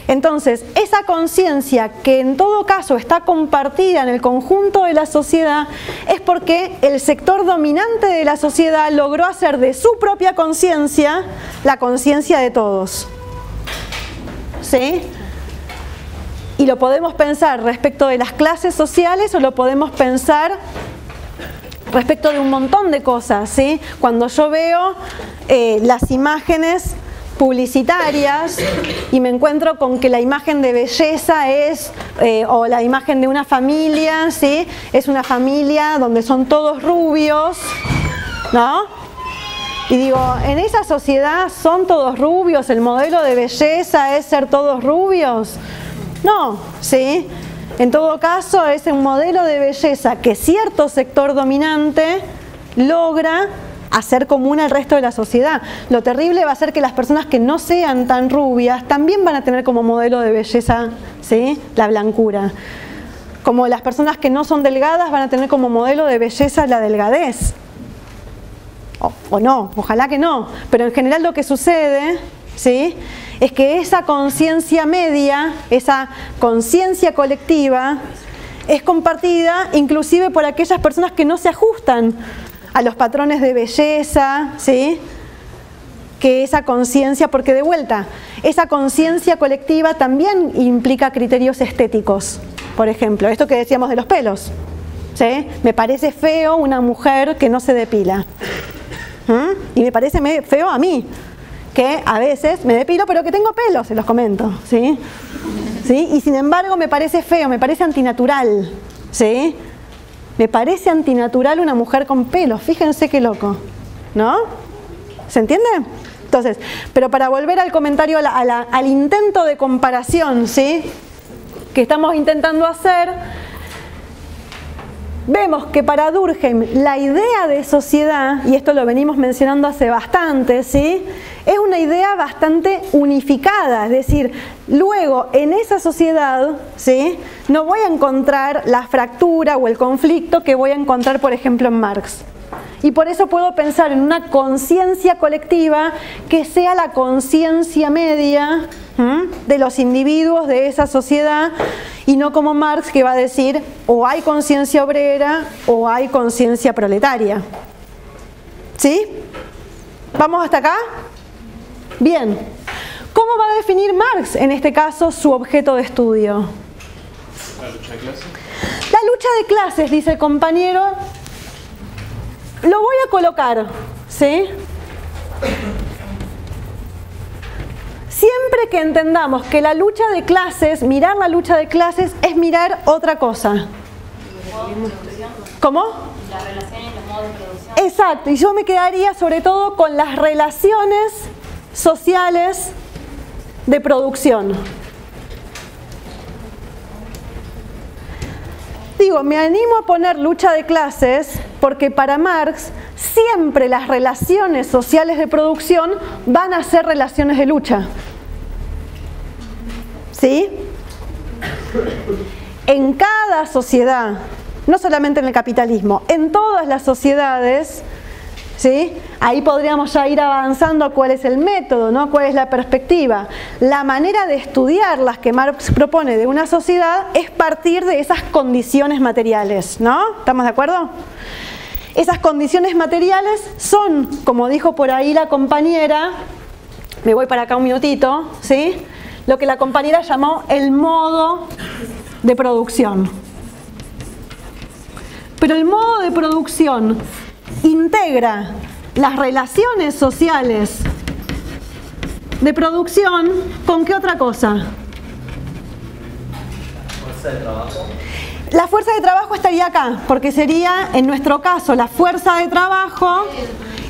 S1: Entonces, esa conciencia que en todo caso está compartida en el conjunto de la sociedad es porque el sector dominante de la sociedad logró hacer de su propia conciencia la conciencia de todos, ¿sí? Y lo podemos pensar respecto de las clases sociales o lo podemos pensar respecto de un montón de cosas, ¿sí? Cuando yo veo las imágenes publicitarias y me encuentro con que la imagen de belleza es, o la imagen de una familia, ¿sí? Es una familia donde son todos rubios, ¿no? Y digo, en esa sociedad son todos rubios, el modelo de belleza es ser todos rubios. No, ¿sí? En todo caso es un modelo de belleza que cierto sector dominante logra hacer común al resto de la sociedad. Lo terrible va a ser que las personas que no sean tan rubias también van a tener como modelo de belleza, ¿sí? La blancura. Como las personas que no son delgadas van a tener como modelo de belleza la delgadez. O no, ojalá que no. Pero en general lo que sucede, ¿sí? Es que esa conciencia media, esa conciencia colectiva, es compartida inclusive por aquellas personas que no se ajustan a los patrones de belleza, ¿sí? Que esa conciencia, porque de vuelta, esa conciencia colectiva también implica criterios estéticos. Por ejemplo, esto que decíamos de los pelos, ¿sí? Me parece feo una mujer que no se depila. Y me parece feo a mí, que a veces me depilo pero que tengo pelos, se los comento, ¿sí? ¿Sí? Y sin embargo me parece feo, me parece antinatural, ¿sí? Me parece antinatural una mujer con pelos, fíjense qué loco, ¿no? ¿Se entiende? Entonces, pero para volver al comentario, al intento de comparación, ¿sí? Que estamos intentando hacer, vemos que para Durkheim la idea de sociedad, y esto lo venimos mencionando hace bastante, ¿sí? Es una idea bastante unificada, es decir, luego en esa sociedad, ¿sí? No voy a encontrar la fractura o el conflicto que voy a encontrar, por ejemplo, en Marx. Y por eso puedo pensar en una conciencia colectiva que sea la conciencia media de los individuos de esa sociedad, y no como Marx, que va a decir o hay conciencia obrera o hay conciencia proletaria. ¿Sí? ¿Vamos hasta acá? Bien. ¿Cómo va a definir Marx, en este caso, su objeto de estudio?
S3: La lucha de clases.
S1: La lucha de clases, dice el compañero, lo voy a colocar, ¿sí? Siempre que entendamos que la lucha de clases, mirar la lucha de clases es mirar otra cosa. ¿Cómo?
S2: Las relaciones, los modos de producción.
S1: Exacto, y yo me quedaría sobre todo con las relaciones sociales de producción. Digo, me animo a poner lucha de clases porque para Marx siempre las relaciones sociales de producción van a ser relaciones de lucha. ¿Sí? En cada sociedad, no solamente en el capitalismo, en todas las sociedades, ¿sí? Ahí podríamos ya ir avanzando a cuál es el método, ¿no? Cuál es la perspectiva. La manera de estudiar las que Marx propone de una sociedad es partir de esas condiciones materiales, ¿no? ¿Estamos de acuerdo? Esas condiciones materiales son, como dijo por ahí la compañera, me voy para acá un minutito, ¿sí? Lo que la compañera llamó el modo de producción. Pero el modo de producción integra las relaciones sociales de producción ¿con qué otra cosa?
S5: Fuerza de trabajo.
S1: La fuerza de trabajo estaría acá, porque sería, en nuestro caso, la fuerza de trabajo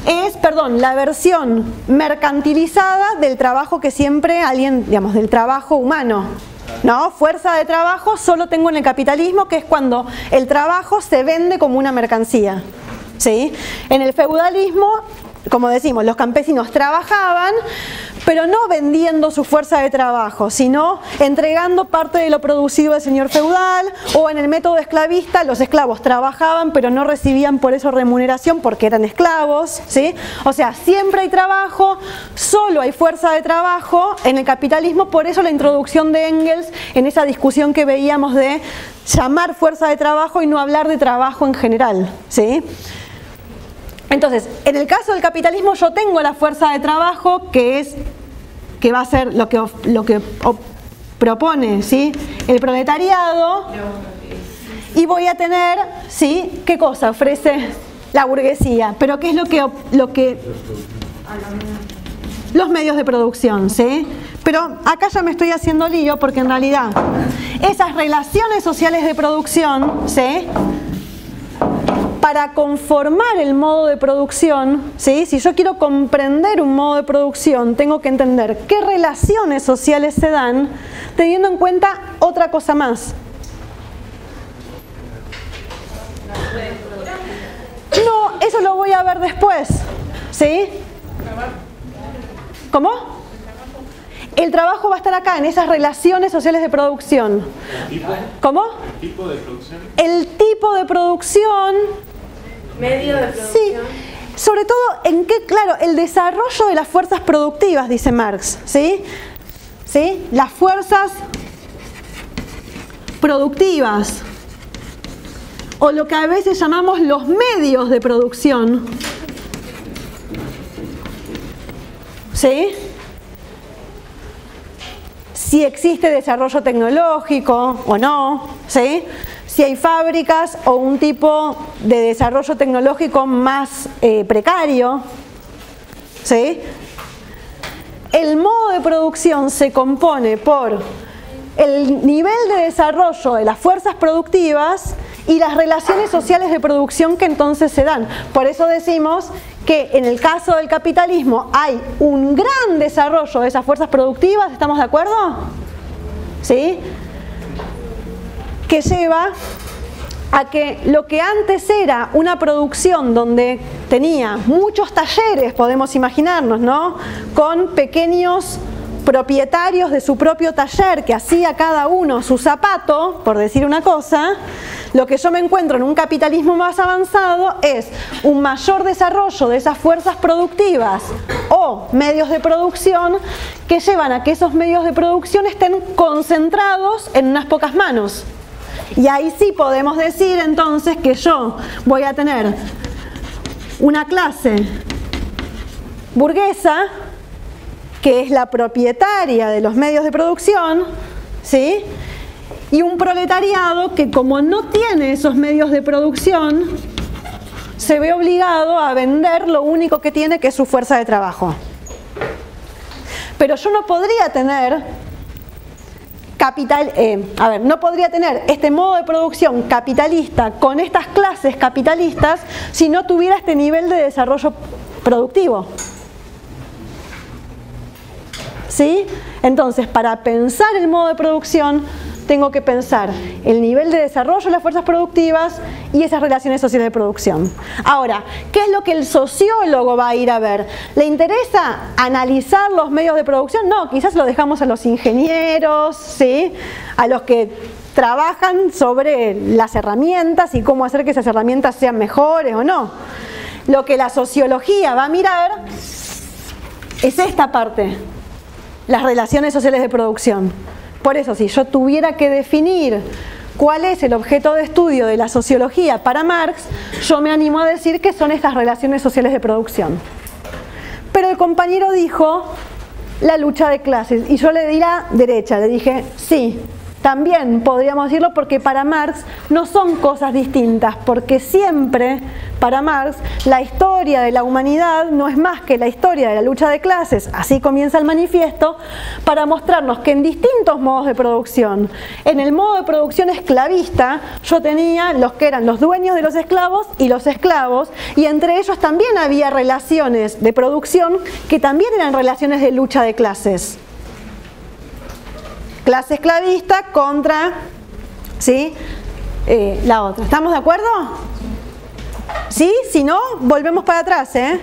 S1: es, la versión mercantilizada del trabajo que siempre alguien, digamos, del trabajo humano. ¿No? Fuerza de trabajo solo tengo en el capitalismo, que es cuando el trabajo se vende como una mercancía. ¿Sí? En el feudalismo, como decimos, los campesinos trabajaban, pero no vendiendo su fuerza de trabajo, sino entregando parte de lo producido al señor feudal, o en el método esclavista los esclavos trabajaban, pero no recibían por eso remuneración porque eran esclavos, ¿sí? O sea, siempre hay trabajo, solo hay fuerza de trabajo en el capitalismo, por eso la introducción de Engels en esa discusión que veíamos de llamar fuerza de trabajo y no hablar de trabajo en general, ¿sí? Entonces, en el caso del capitalismo yo tengo la fuerza de trabajo que va a ser lo que propone, ¿sí? El proletariado, y voy a tener, ¿sí? ¿Qué cosa ofrece? La burguesía. Pero ¿qué es lo que los medios de producción, ¿sí? Pero acá ya me estoy haciendo lío porque en realidad esas relaciones sociales de producción, ¿sí? Para conformar el modo de producción, ¿sí? Si yo quiero comprender un modo de producción, tengo que entender qué relaciones sociales se dan, teniendo en cuenta otra cosa más. No, eso lo voy a ver después, ¿sí? ¿Cómo? El trabajo va a estar acá, en esas relaciones sociales de producción. ¿Cómo?
S3: ¿El tipo de producción?
S1: El tipo de producción.
S5: Medio de producción.
S1: Sí, sobre todo en qué, claro, el desarrollo de las fuerzas productivas, dice Marx, ¿sí? ¿Sí? Las fuerzas productivas, o lo que a veces llamamos los medios de producción, ¿sí? Si existe desarrollo tecnológico o no, ¿sí? Si hay fábricas o un tipo de desarrollo tecnológico más precario, ¿sí? El modo de producción se compone por el nivel de desarrollo de las fuerzas productivas y las relaciones sociales de producción que entonces se dan. Por eso decimos que en el caso del capitalismo hay un gran desarrollo de esas fuerzas productivas, ¿estamos de acuerdo? ¿Sí? Que lleva a que lo que antes era una producción donde tenía muchos talleres, podemos imaginarnos, ¿no? Con pequeños propietarios de su propio taller que hacía cada uno su zapato, por decir una cosa, lo que yo me encuentro en un capitalismo más avanzado es un mayor desarrollo de esas fuerzas productivas o medios de producción que llevan a que esos medios de producción estén concentrados en unas pocas manos. Y ahí sí podemos decir entonces que yo voy a tener una clase burguesa que es la propietaria de los medios de producción, ¿sí? Y un proletariado que, como no tiene esos medios de producción, se ve obligado a vender lo único que tiene, que es su fuerza de trabajo. Pero yo no podría tener no podría tener este modo de producción capitalista con estas clases capitalistas si no tuviera este nivel de desarrollo productivo. ¿Sí? Entonces, para pensar el modo de producción, tengo que pensar el nivel de desarrollo de las fuerzas productivas y esas relaciones sociales de producción. Ahora, ¿qué es lo que el sociólogo va a ir a ver? ¿Le interesa analizar los medios de producción? No, quizás lo dejamos a los ingenieros, ¿sí? A los que trabajan sobre las herramientas y cómo hacer que esas herramientas sean mejores o no. Lo que la sociología va a mirar es esta parte, las relaciones sociales de producción. Por eso, si yo tuviera que definir cuál es el objeto de estudio de la sociología para Marx, yo me animo a decir que son estas relaciones sociales de producción. Pero el compañero dijo la lucha de clases, y yo le di la derecha, le dije, sí, también podríamos decirlo, porque para Marx no son cosas distintas, porque siempre para Marx la historia de la humanidad no es más que la historia de la lucha de clases, así comienza el manifiesto, para mostrarnos que en distintos modos de producción, en el modo de producción esclavista, yo tenía los que eran los dueños de los esclavos y los esclavos, y entre ellos también había relaciones de producción que también eran relaciones de lucha de clases. Clase esclavista contra, ¿sí? La otra. ¿Estamos de acuerdo? ¿Sí? Si no, volvemos para atrás, ¿eh?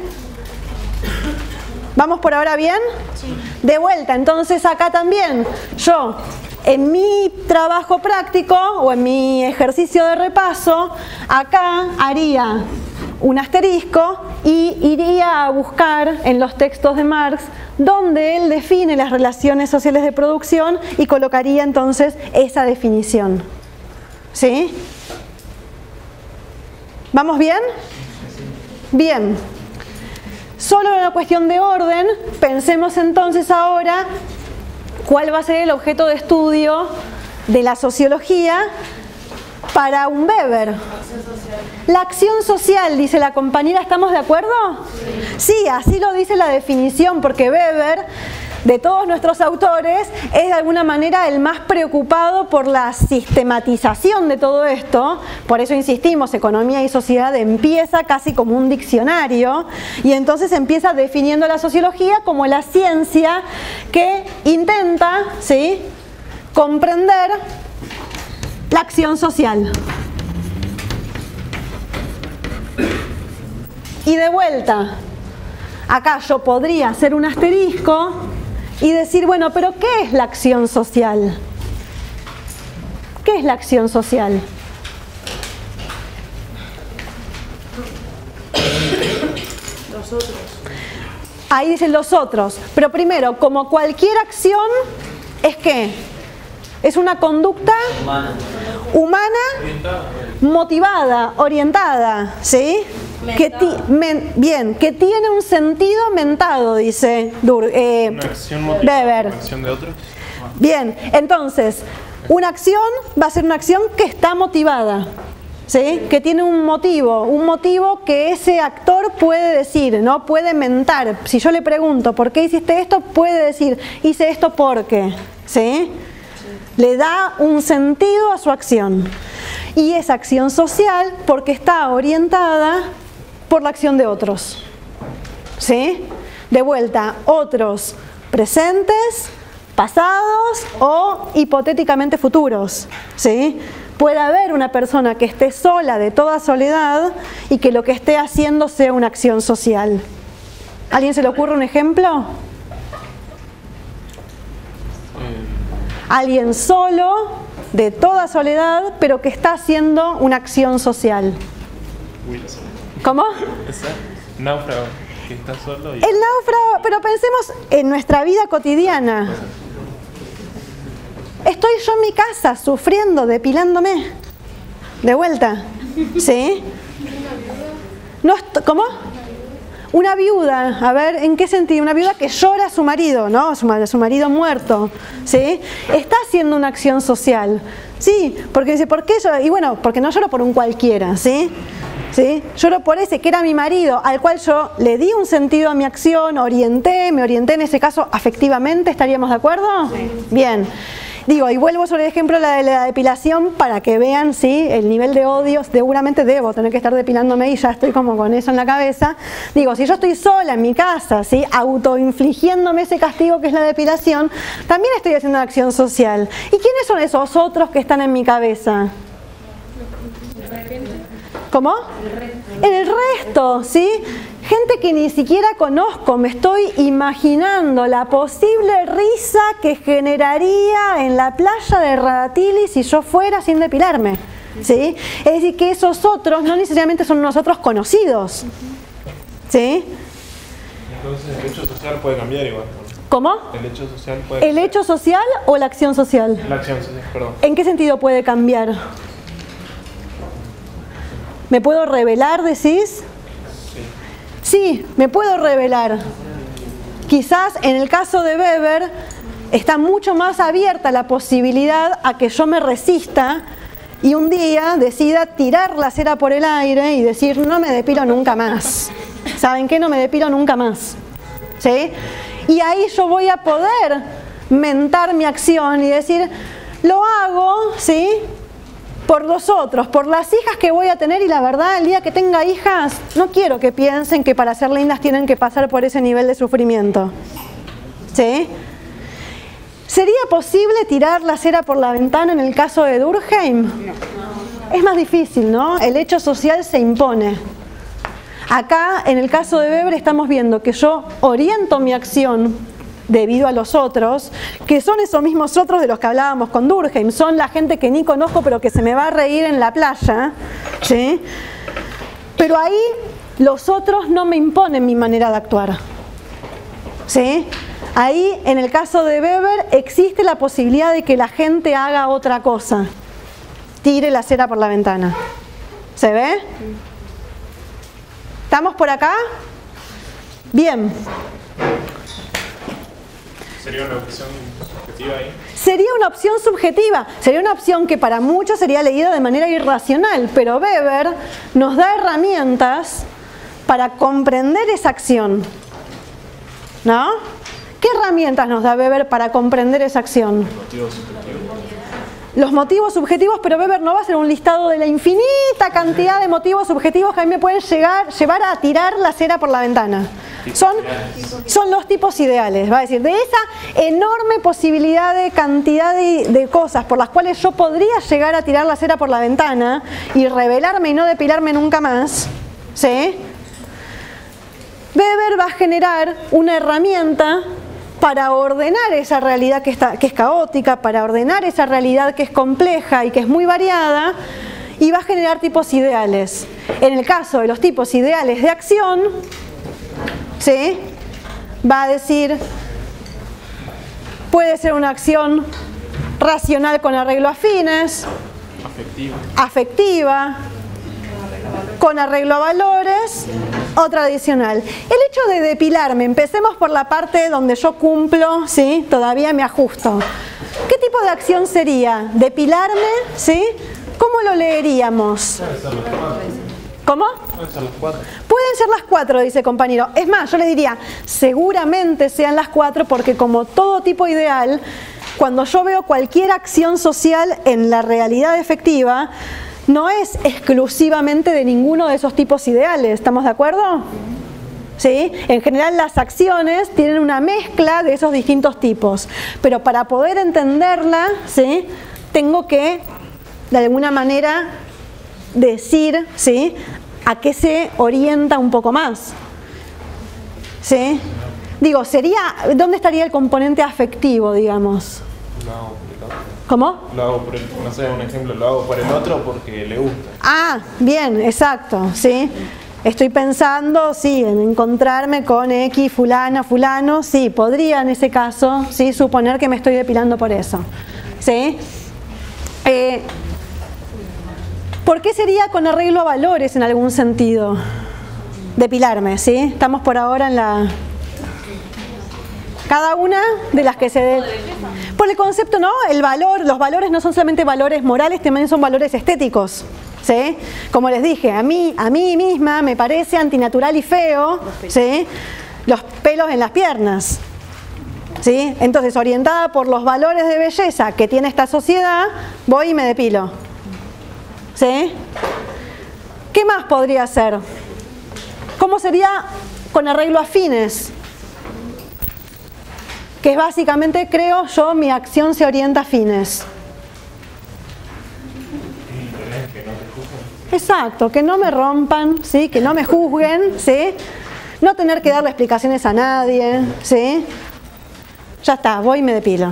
S1: ¿Vamos por ahora bien? Sí. De vuelta, entonces acá también yo, en mi trabajo práctico o en mi ejercicio de repaso, acá haría un asterisco y iría a buscar en los textos de Marx donde él define las relaciones sociales de producción y colocaría entonces esa definición. ¿Sí? ¿Vamos bien? Bien. Solo una cuestión de orden, pensemos entonces ahora cuál va a ser el objeto de estudio de la sociología, para un Weber? La acción social, dice la compañera, ¿estamos de acuerdo? Sí, así lo dice la definición, porque Weber, de todos nuestros autores, es de alguna manera el más preocupado por la sistematización de todo esto. Por eso insistimos, Economía y Sociedad empieza casi como un diccionario y entonces empieza definiendo la sociología como la ciencia que intenta, ¿sí?, comprender la acción social. Y de vuelta, acá yo podría hacer un asterisco y decir, bueno, pero ¿qué es la acción social? ¿Qué es la acción social?
S5: Los otros.
S1: Ahí dicen los otros. Pero primero, como cualquier acción, ¿es qué? Es una conducta humana, motivada, orientada, ¿sí? Que tiene un sentido mentado, dice
S3: Una acción motivada
S1: Weber.
S3: por la acción de otros.
S1: Bien, entonces, una acción va a ser una acción que está motivada, ¿sí? Que tiene un motivo que ese actor puede decir, ¿no? Puede mentar. Si yo le pregunto, ¿por qué hiciste esto? Puede decir, hice esto porque, ¿sí? Le da un sentido a su acción. Y es acción social porque está orientada por la acción de otros. ¿Sí? De vuelta, otros presentes, pasados o hipotéticamente futuros. ¿Sí? Puede haber una persona que esté sola de toda soledad y que lo que esté haciendo sea una acción social. ¿A alguien se le ocurre un ejemplo? Alguien solo, de toda soledad, pero que está haciendo una acción social.
S3: Uy, la soledad.
S1: ¿Cómo?
S3: Ese náufrago que está solo y...
S1: El náufrago, pero pensemos en nuestra vida cotidiana. Estoy yo en mi casa sufriendo, depilándome. De vuelta. ¿Sí? No ¿Cómo? Una viuda, a ver, ¿en qué sentido? Una viuda que llora a su marido, ¿no? Su marido muerto, ¿sí? Está haciendo una acción social, ¿sí? Porque dice, ¿por qué lloro? Y bueno, porque no lloro por un cualquiera, ¿sí? ¿Sí? Lloro por ese que era mi marido, al cual yo le di un sentido a mi acción, me orienté en ese caso afectivamente, ¿estaríamos de acuerdo? Sí. Bien. Digo, y vuelvo sobre el ejemplo de la depilación para que vean, ¿sí?, el nivel de odio. Seguramente debo tener que estar depilándome y ya estoy como con eso en la cabeza. Digo, si yo estoy sola en mi casa, ¿sí?, autoinfligiéndome ese castigo que es la depilación, también estoy haciendo una acción social. ¿Y quiénes son esos otros que están en mi cabeza? ¿Cómo? El resto, ¿sí? Gente que ni siquiera conozco, me estoy imaginando la posible risa que generaría en la playa de Radatili si yo fuera sin depilarme, ¿sí? Es decir, que esos otros no necesariamente son nosotros conocidos, ¿sí?
S3: Entonces el hecho social puede cambiar igual, ¿no?
S1: ¿Cómo?
S3: El hecho social puede...
S1: ¿El hecho social o la acción social?
S3: La acción social, perdón.
S1: ¿En qué sentido puede cambiar? ¿Me puedo revelar, decís? Sí, me puedo revelar. Quizás en el caso de Weber está mucho más abierta la posibilidad a que yo me resista y un día decida tirar la cera por el aire y decir, no me depilo nunca más. ¿Saben qué? No me depilo nunca más. ¿Sí? Y ahí yo voy a poder mentar mi acción y decir, lo hago, ¿sí?, por los otros, por las hijas que voy a tener, y la verdad, el día que tenga hijas, no quiero que piensen que para ser lindas tienen que pasar por ese nivel de sufrimiento. ¿Sí? ¿Sería posible tirar la cera por la ventana en el caso de Durkheim? No. Es más difícil, ¿no? El hecho social se impone. Acá, en el caso de Weber, estamos viendo que yo oriento mi acción debido a los otros, que son esos mismos otros de los que hablábamos con Durkheim, son la gente que ni conozco pero que se me va a reír en la playa, ¿sí? Pero ahí los otros no me imponen mi manera de actuar, ¿sí? Ahí, en el caso de Weber, existe la posibilidad de que la gente haga otra cosa, tire la cera por la ventana. ¿Se ve? ¿Estamos por acá? Bien.
S3: ¿Sería una opción subjetiva ahí?
S1: Sería una opción subjetiva, sería una opción que para muchos sería leída de manera irracional, pero Weber nos da herramientas para comprender esa acción, ¿no? ¿Qué herramientas nos da Weber para comprender esa acción?
S3: Motivos subjetivos.
S1: Los motivos subjetivos, pero Weber no va a hacer un listado de la infinita cantidad de motivos subjetivos que a mí me pueden llevar a tirar la cera por la ventana. Son los tipos ideales, va a decir, de esa enorme posibilidad de cantidad de cosas por las cuales yo podría llegar a tirar la cera por la ventana y rebelarme y no depilarme nunca más, ¿sí? Weber va a generar una herramienta para ordenar esa realidad que es caótica, para ordenar esa realidad que es compleja y que es muy variada, y va a generar tipos ideales. En el caso de los tipos ideales de acción, ¿sí? Va a decir, puede ser una acción racional con arreglo a fines, afectiva, con arreglo a valores o tradicional. El hecho de depilarme, empecemos por la parte donde yo cumplo, ¿sí? Todavía me ajusto. ¿Qué tipo de acción sería? ¿Depilarme? ¿Sí? ¿Cómo lo leeríamos? ¿Cómo?
S3: Pueden ser las 4.
S1: Pueden ser las 4, dice compañero. Es más, yo le diría, seguramente sean las 4 porque como todo tipo ideal, cuando yo veo cualquier acción social en la realidad efectiva, no es exclusivamente de ninguno de esos tipos ideales. ¿Estamos de acuerdo? ¿Sí? En general las acciones tienen una mezcla de esos distintos tipos. Pero para poder entenderla, ¿sí? Tengo que, de alguna manera, decir, ¿sí? A qué se orienta un poco más. ¿Sí? Digo, ¿dónde estaría el componente afectivo, digamos? ¿Cómo?
S3: Lo hago por el, no sé, un ejemplo, lo hago por el otro porque le gusta.
S1: Ah, bien, exacto, ¿sí? Estoy pensando, sí, en encontrarme con X, fulana, fulano, sí, podría en ese caso, sí, suponer que me estoy depilando por eso, ¿sí? ¿Por qué sería con arreglo a valores en algún sentido? Depilarme, ¿sí? Estamos por ahora en la... Cada una de las que se... Por el concepto, ¿no? El valor, los valores no son solamente valores morales, también son valores estéticos, ¿sí? Como les dije, a mí misma me parece antinatural y feo, ¿sí? Los pelos en las piernas, ¿sí? Entonces, orientada por los valores de belleza que tiene esta sociedad, voy y me depilo, ¿sí? ¿Qué más podría ser? ¿Cómo sería con arreglo a fines? Que es básicamente, creo yo, mi acción se orienta a fines. Exacto, que no me rompan, ¿sí? Que no me juzguen, ¿sí? No tener que darle explicaciones a nadie, ¿sí? Ya está, voy y me depilo.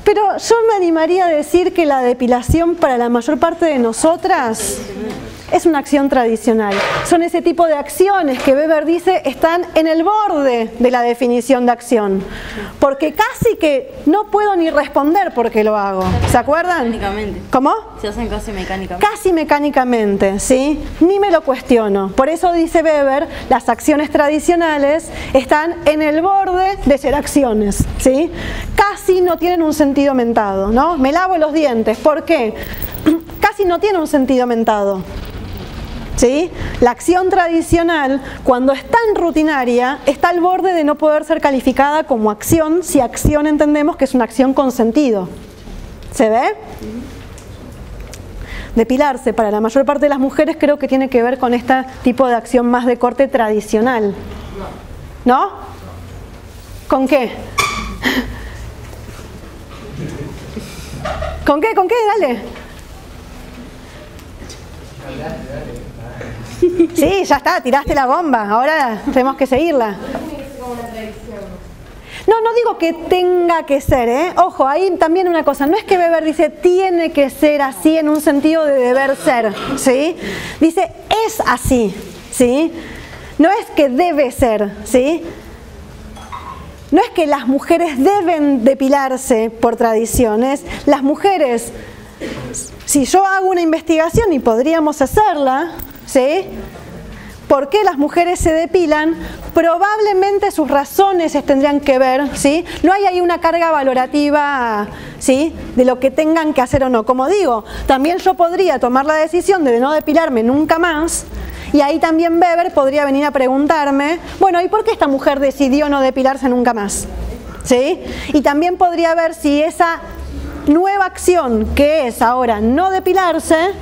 S1: Pero yo me animaría a decir que la depilación para la mayor parte de nosotras es una acción tradicional. Son ese tipo de acciones que Weber dice están en el borde de la definición de acción. Porque casi que no puedo ni responder por qué lo hago. ¿Se acuerdan?
S5: Mecánicamente.
S1: ¿Cómo?
S5: Se hacen casi mecánicamente.
S1: Casi mecánicamente, ¿sí? Ni me lo cuestiono. Por eso dice Weber, las acciones tradicionales están en el borde de ser acciones, ¿sí? Casi no tienen un sentido mentado, ¿no? Me lavo los dientes. ¿Por qué? Casi no tiene un sentido mentado. ¿Sí? La acción tradicional, cuando es tan rutinaria, está al borde de no poder ser calificada como acción, si acción entendemos que es una acción con sentido. ¿Se ve? Depilarse para la mayor parte de las mujeres creo que tiene que ver con este tipo de acción más de corte tradicional. ¿No? ¿Con qué? ¿Con qué? ¿Con qué? Dale. Sí, ya está, tiraste la bomba, ahora tenemos que seguirla. No digo que tenga que ser, ¿eh? Ojo, ahí también una cosa, no es que Weber dice tiene que ser así en un sentido de deber ser, ¿sí? Dice es así, ¿sí? No es que debe ser, ¿sí? No es que las mujeres deben depilarse por tradiciones, las mujeres, si yo hago una investigación y podríamos hacerla, ¿sí? por qué las mujeres se depilan, probablemente sus razones tendrían que ver, ¿sí? No hay ahí una carga valorativa, ¿sí?, de lo que tengan que hacer o no. Como digo, también yo podría tomar la decisión de no depilarme nunca más, y ahí también Weber podría venir a preguntarme, bueno, ¿y por qué esta mujer decidió no depilarse nunca más? ¿Sí? Y también podría ver si esa nueva acción que es ahora no depilarse,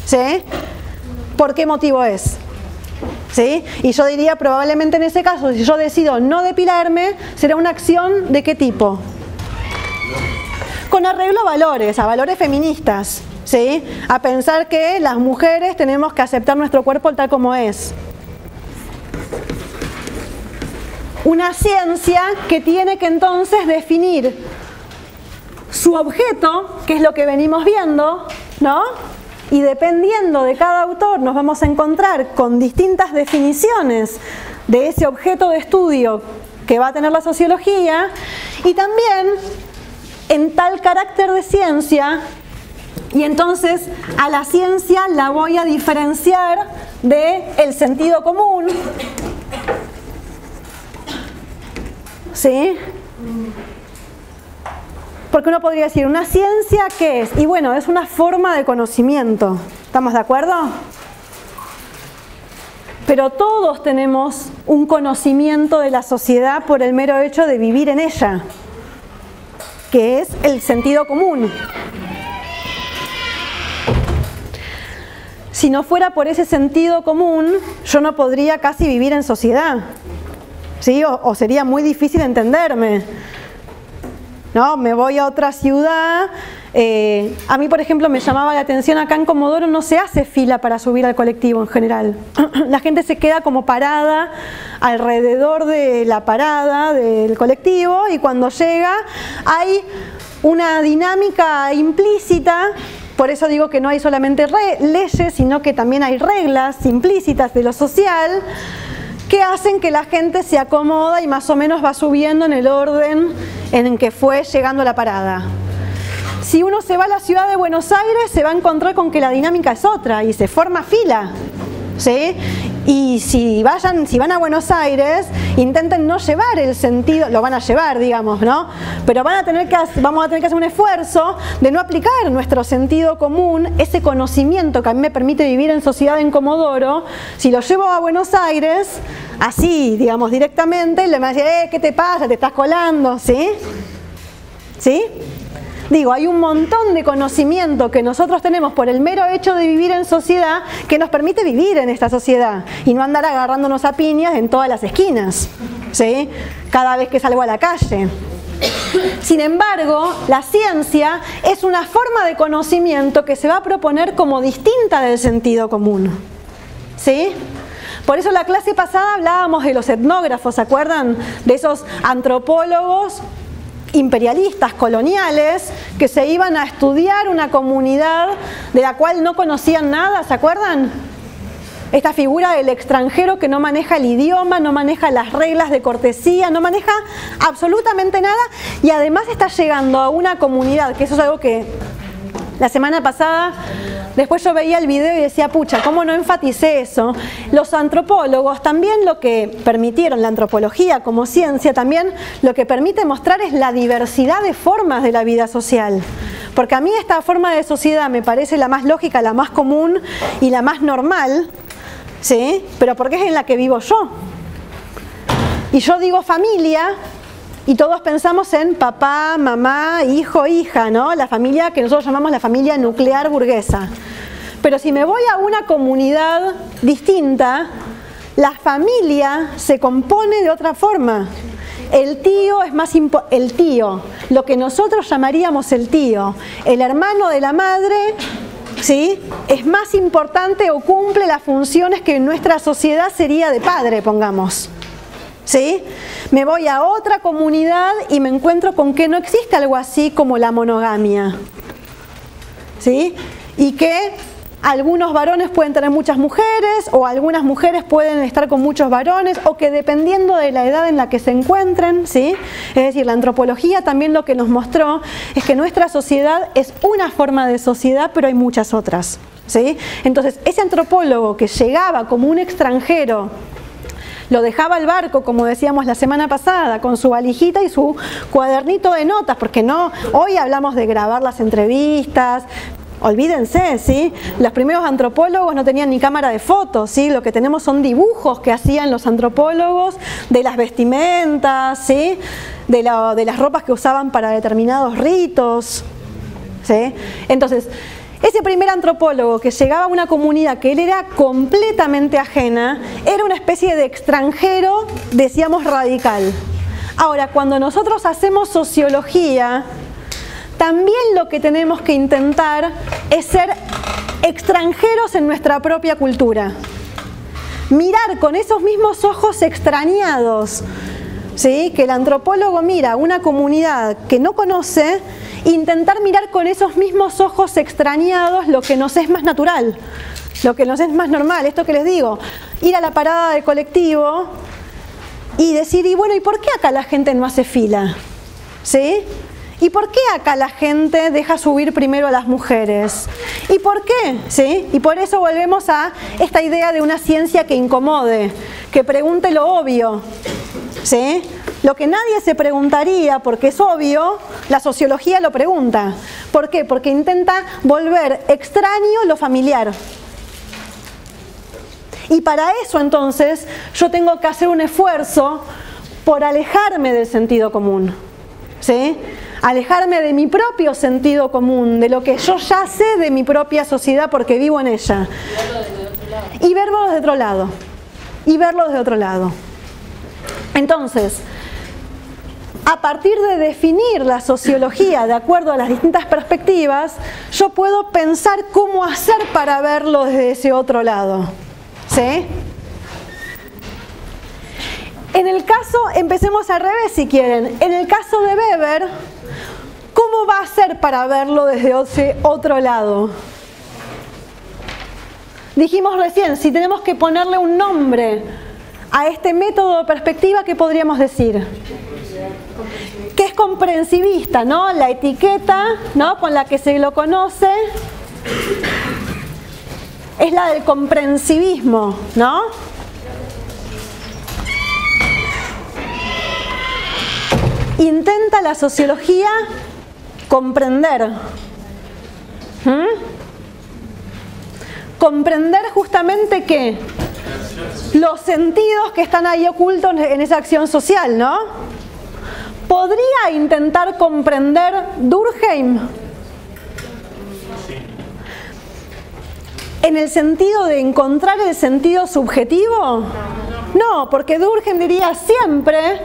S1: ¿sí?, ¿por qué motivo es? ¿Sí? Y yo diría, probablemente en ese caso, si yo decido no depilarme, será una acción ¿de qué tipo? Con arreglo a valores feministas, ¿sí? A pensar que las mujeres tenemos que aceptar nuestro cuerpo tal como es. Una ciencia que tiene que entonces definir su objeto, que es lo que venimos viendo, ¿no? Y dependiendo de cada autor nos vamos a encontrar con distintas definiciones de ese objeto de estudio que va a tener la sociología, y también en tal carácter de ciencia, y entonces a la ciencia la voy a diferenciar del sentido común, ¿sí? Porque uno podría decir, ¿una ciencia qué es? Y bueno, es una forma de conocimiento. ¿Estamos de acuerdo? Pero todos tenemos un conocimiento de la sociedad por el mero hecho de vivir en ella, que es el sentido común. Si no fuera por ese sentido común, yo no podría casi vivir en sociedad, ¿sí? O sería muy difícil entenderme. ¿No? Me voy a otra ciudad, a mí por ejemplo me llamaba la atención, acá en Comodoro no se hace fila para subir al colectivo en general. La gente se queda como parada alrededor de la parada del colectivo, y cuando llega hay una dinámica implícita. Por eso digo que no hay solamente leyes, sino que también hay reglas implícitas de lo social que hacen que la gente se acomoda y más o menos va subiendo en el orden en que fue llegando a la parada. Si uno se va a la ciudad de Buenos Aires, se va a encontrar con que la dinámica es otra y se forma fila, ¿sí? Y si van a Buenos Aires, intenten no llevar el sentido, lo van a llevar, digamos, ¿no? Pero vamos a tener que hacer un esfuerzo de no aplicar nuestro sentido común, ese conocimiento que a mí me permite vivir en sociedad en Comodoro. Si lo llevo a Buenos Aires, así, digamos, directamente, le van a decir, ¿qué te pasa? ¿Te estás colando? ¿Sí? ¿Sí? Digo, hay un montón de conocimiento que nosotros tenemos por el mero hecho de vivir en sociedad que nos permite vivir en esta sociedad y no andar agarrándonos a piñas en todas las esquinas, ¿sí? Cada vez que salgo a la calle. Sin embargo, la ciencia es una forma de conocimiento que se va a proponer como distinta del sentido común, ¿sí? Por eso la clase pasada hablábamos de los etnógrafos, ¿se acuerdan? De esos antropólogos imperialistas, coloniales, que se iban a estudiar una comunidad de la cual no conocían nada, ¿se acuerdan? Esta figura del extranjero que no maneja el idioma, no maneja las reglas de cortesía, no maneja absolutamente nada, y además está llegando a una comunidad, que eso es algo que la semana pasada, después yo veía el video y decía, pucha, ¿cómo no enfaticé eso? Los antropólogos también lo que permitieron, la antropología como ciencia también, lo que permite mostrar es la diversidad de formas de la vida social. Porque a mí esta forma de sociedad me parece la más lógica, la más común y la más normal, ¿sí? Pero porque es en la que vivo yo. Y yo digo familia, y todos pensamos en papá, mamá, hijo, hija, ¿no? La familia que nosotros llamamos la familia nuclear burguesa. Pero si me voy a una comunidad distinta, la familia se compone de otra forma. El tío es más importante, el tío, lo que nosotros llamaríamos el tío, el hermano de la madre, ¿sí? Es más importante o cumple las funciones que en nuestra sociedad sería de padre, pongamos. ¿Sí? Me voy a otra comunidad y me encuentro con que no existe algo así como la monogamia, ¿sí? Y que algunos varones pueden tener muchas mujeres, o algunas mujeres pueden estar con muchos varones, o que dependiendo de la edad en la que se encuentren, ¿sí? Es decir, la antropología también lo que nos mostró es que nuestra sociedad es una forma de sociedad, pero hay muchas otras, ¿sí? Entonces, ese antropólogo que llegaba como un extranjero, lo dejaba al barco, como decíamos la semana pasada, con su valijita y su cuadernito de notas, porque no, hoy hablamos de grabar las entrevistas. Olvídense, ¿sí? Los primeros antropólogos no tenían ni cámara de fotos, ¿sí? Lo que tenemos son dibujos que hacían los antropólogos de las vestimentas, ¿sí? De las ropas que usaban para determinados ritos, ¿sí? Entonces, ese primer antropólogo que llegaba a una comunidad que él era completamente ajena, era una especie de extranjero, decíamos, radical. Ahora, cuando nosotros hacemos sociología, también lo que tenemos que intentar es ser extranjeros en nuestra propia cultura. Mirar con esos mismos ojos extrañados, ¿sí? Que el antropólogo mira una comunidad que no conoce, intentar mirar con esos mismos ojos extrañados lo que nos es más natural, lo que nos es más normal. Esto que les digo, ir a la parada de colectivo y decir, y bueno, ¿y por qué acá la gente no hace fila? ¿Sí? ¿Y por qué acá la gente deja subir primero a las mujeres? ¿Y por qué? ¿Sí? Y por eso volvemos a esta idea de una ciencia que incomode, que pregunte lo obvio, ¿sí? Lo que nadie se preguntaría, porque es obvio, la sociología lo pregunta. ¿Por qué? Porque intenta volver extraño lo familiar. Y para eso entonces yo tengo que hacer un esfuerzo por alejarme del sentido común, ¿sí? Alejarme de mi propio sentido común, de lo que yo ya sé de mi propia sociedad porque vivo en ella. Y verlo desde otro lado. Y verlo desde otro lado. Entonces, a partir de definir la sociología de acuerdo a las distintas perspectivas, yo puedo pensar cómo hacer para verlo desde ese otro lado. ¿Sí? En el caso, empecemos al revés si quieren. En el caso de Weber, ¿cómo va a hacer para verlo desde ese otro lado? Dijimos recién, si tenemos que ponerle un nombre a este método de perspectiva, ¿qué podríamos decir? Que es comprensivista, ¿no? La etiqueta, ¿no?, con la que se lo conoce es la del comprensivismo, ¿no? Intenta la sociología comprender. Comprender justamente ¿qué? Los sentidos que están ahí ocultos en esa acción social, ¿no? ¿Podría intentar comprender Durkheim? ¿En el sentido de encontrar el sentido subjetivo? No, porque Durkheim diría siempre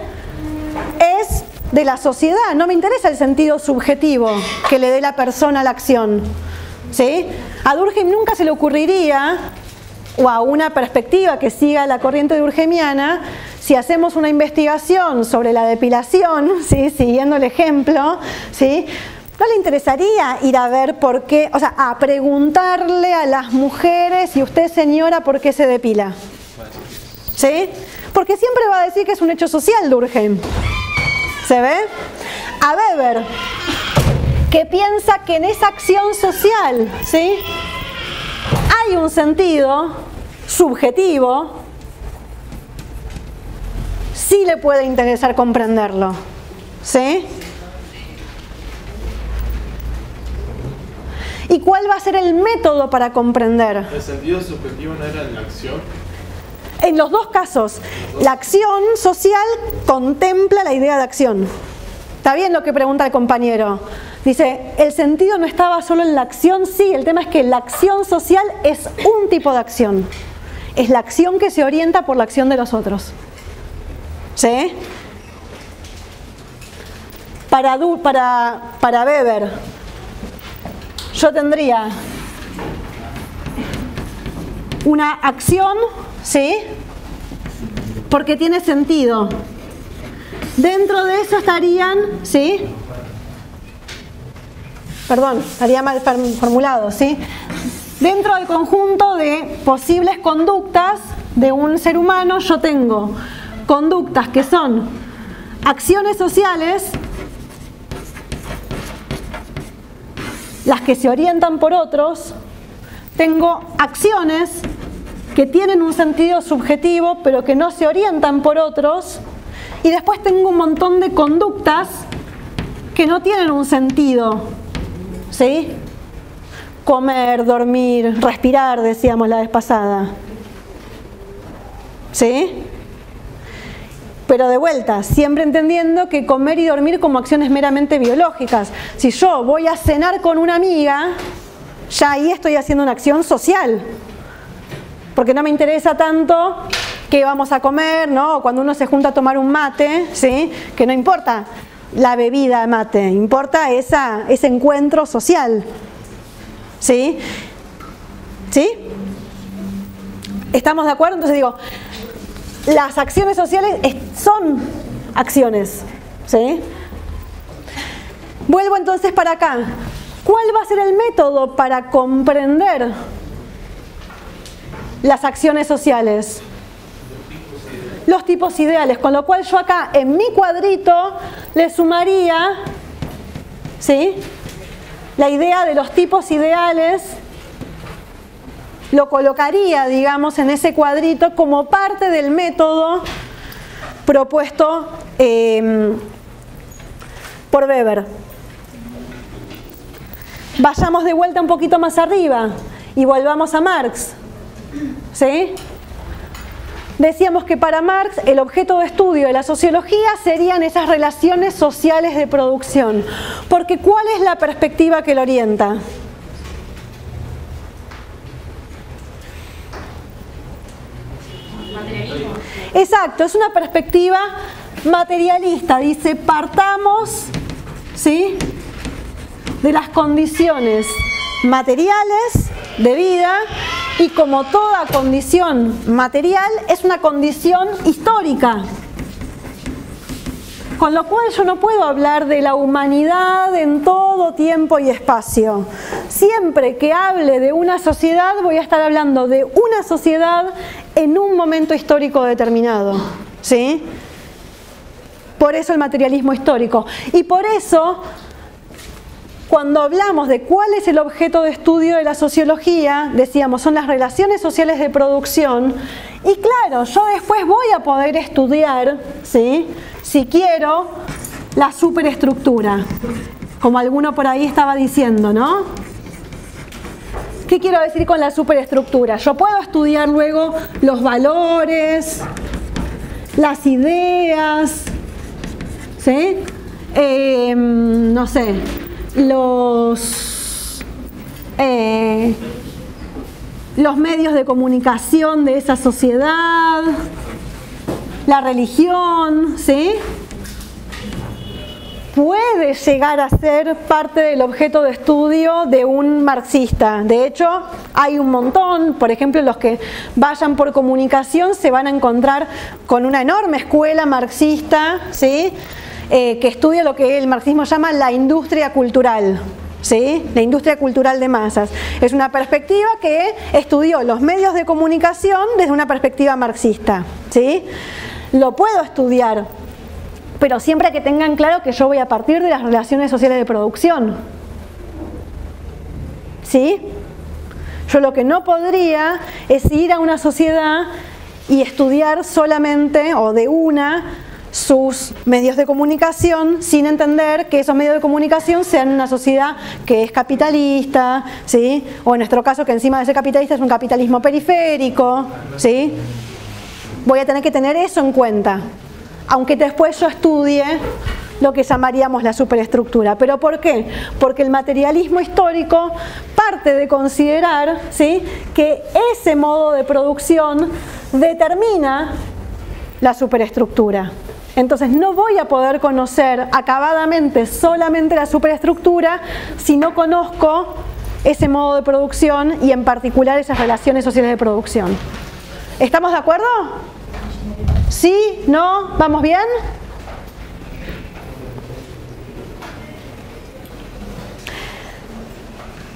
S1: es de la sociedad, no me interesa el sentido subjetivo que le dé la persona a la acción, ¿sí? A Durkheim nunca se le ocurriría, o a una perspectiva que siga la corriente durkheimiana, si hacemos una investigación sobre la depilación, ¿sí?, siguiendo el ejemplo, ¿sí?, no le interesaría ir a ver por qué, o sea, a preguntarle a las mujeres, y usted, señora, ¿por qué se depila? ¿Sí? Porque siempre va a decir que es un hecho social, Durkheim. ¿Se ve? A Weber, que piensa que en esa acción social, ¿sí?, hay un sentido subjetivo, sí le puede interesar comprenderlo, ¿sí? ¿Y cuál va a ser el método para comprender?
S3: ¿El sentido subjetivo no era en la acción?
S1: En los dos casos, la acción social contempla la idea de acción. ¿Está bien lo que pregunta el compañero? Dice, el sentido no estaba solo en la acción, sí, el tema es que la acción social es un tipo de acción. Es la acción que se orienta por la acción de los otros. ¿Sí? Para Weber, yo tendría una acción, ¿sí?, porque tiene sentido. Dentro de eso estarían, ¿sí?, perdón, estaría mal formulado, ¿sí?, dentro del conjunto de posibles conductas de un ser humano, yo tengo conductas que son acciones sociales, las que se orientan por otros, tengo acciones que tienen un sentido subjetivo, pero que no se orientan por otros, y después tengo un montón de conductas que no tienen un sentido, ¿sí? Comer, dormir, respirar, decíamos la vez pasada, ¿sí? Pero de vuelta, siempre entendiendo que comer y dormir como acciones meramente biológicas. Si yo voy a cenar con una amiga, ya ahí estoy haciendo una acción social, porque no me interesa tanto qué vamos a comer, ¿no? Cuando uno se junta a tomar un mate, ¿sí? Que no importa la bebida mate, importa ese encuentro social, ¿sí? ¿Sí? ¿Estamos de acuerdo? Entonces digo, las acciones sociales son acciones, ¿sí? Vuelvo entonces para acá. ¿Cuál va a ser el método para comprender las acciones sociales? Los tipos ideales, con lo cual yo acá en mi cuadrito le sumaría, ¿sí?, la idea de los tipos ideales, lo colocaría, digamos, en ese cuadrito como parte del método propuesto por Weber. Vayamos de vuelta un poquito más arriba y volvamos a Marx, ¿sí? Decíamos que para Marx el objeto de estudio de la sociología serían esas relaciones sociales de producción. Porque ¿cuál es la perspectiva que lo orienta?
S2: Materialismo.
S1: Exacto, es una perspectiva materialista. Dice, partamos, ¿sí?, de las condiciones materiales de vida, y como toda condición material es una condición histórica, con lo cual yo no puedo hablar de la humanidad en todo tiempo y espacio. Siempre que hable de una sociedad voy a estar hablando de una sociedad en un momento histórico determinado, ¿sí? Por eso el materialismo histórico, y por eso cuando hablamos de cuál es el objeto de estudio de la sociología, decíamos, son las relaciones sociales de producción. Y claro, yo después voy a poder estudiar, ¿sí?, si quiero, la superestructura, como alguno por ahí estaba diciendo, ¿no? ¿Qué quiero decir con la superestructura? Yo puedo estudiar luego los valores, las ideas, ¿sí? No sé, los medios de comunicación de esa sociedad, la religión, ¿sí? Puede llegar a ser parte del objeto de estudio de un marxista. De hecho, hay un montón. Por ejemplo, los que vayan por comunicación se van a encontrar con una enorme escuela marxista, ¿sí?, que estudia lo que el marxismo llama la industria cultural, ¿sí?, la industria cultural de masas. Es una perspectiva que estudió los medios de comunicación desde una perspectiva marxista, ¿sí? Lo puedo estudiar, pero siempre que tengan claro que yo voy a partir de las relaciones sociales de producción, ¿sí? Yo lo que no podría es ir a una sociedad y estudiar solamente o de una sus medios de comunicación sin entender que esos medios de comunicación sean una sociedad que es capitalista, ¿sí? O en nuestro caso que encima de ser capitalista es un capitalismo periférico, ¿sí? Voy a tener que tener eso en cuenta, aunque después yo estudie lo que llamaríamos la superestructura. ¿Pero por qué? Porque el materialismo histórico parte de considerar, ¿sí?, que ese modo de producción determina la superestructura. Entonces no voy a poder conocer acabadamente solamente la superestructura si no conozco ese modo de producción y en particular esas relaciones sociales de producción. ¿Estamos de acuerdo? ¿Sí? ¿No? ¿Vamos bien?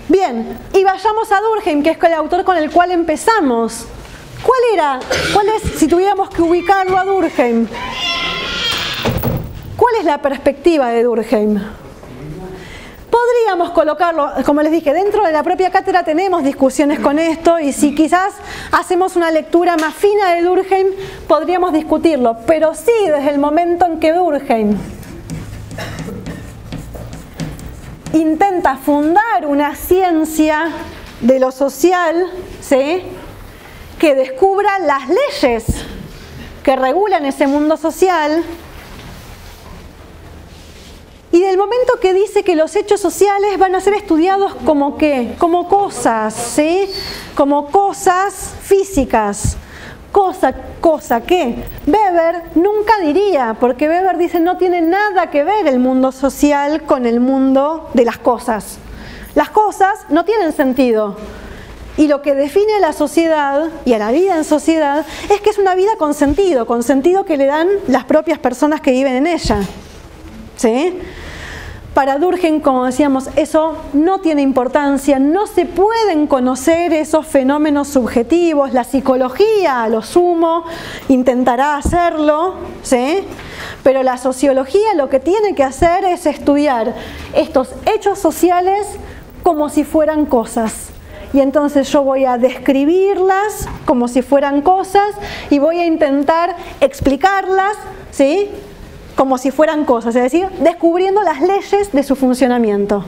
S1: Bien, y vayamos a Durkheim, que es el autor con el cual empezamos. ¿Cuál es, si tuviéramos que ubicarlo a Durkheim? ¿Cuál es la perspectiva de Durkheim? Podríamos colocarlo, como les dije, dentro de la propia cátedra tenemos discusiones con esto y si quizás hacemos una lectura más fina de Durkheim, podríamos discutirlo, pero sí desde el momento en que Durkheim intenta fundar una ciencia de lo social, ¿sí?, que descubra las leyes que regulan ese mundo social. Y del momento que dice que los hechos sociales van a ser estudiados como ¿qué? Como cosas, ¿sí? Como cosas físicas. Cosa que Weber nunca diría, porque Weber dice no tiene nada que ver el mundo social con el mundo de las cosas. Las cosas no tienen sentido. Y lo que define a la sociedad y a la vida en sociedad es que es una vida con sentido que le dan las propias personas que viven en ella. ¿Sí? Para Durkheim, como decíamos, eso no tiene importancia, no se pueden conocer esos fenómenos subjetivos, la psicología a lo sumo intentará hacerlo, ¿sí? Pero la sociología lo que tiene que hacer es estudiar estos hechos sociales como si fueran cosas. Y entonces yo voy a describirlas como si fueran cosas y voy a intentar explicarlas, ¿sí?, como si fueran cosas, es decir, descubriendo las leyes de su funcionamiento.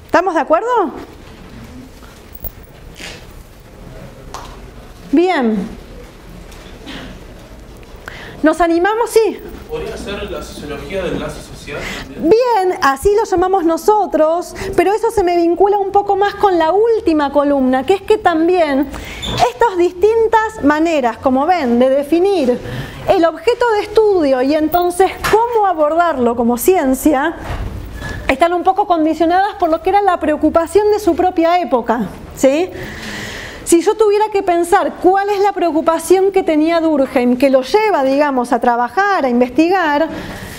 S1: ¿Estamos de acuerdo? Bien. ¿Nos animamos? Sí.
S3: ¿Podría ser la sociología del lazo social también?
S1: Bien, así lo llamamos nosotros, pero eso se me vincula un poco más con la última columna, que es que también estas distintas maneras, como ven, de definir el objeto de estudio y entonces cómo abordarlo como ciencia, están un poco condicionadas por lo que era la preocupación de su propia época, ¿sí? Si yo tuviera que pensar cuál es la preocupación que tenía Durkheim, que lo lleva, digamos, a trabajar, a investigar,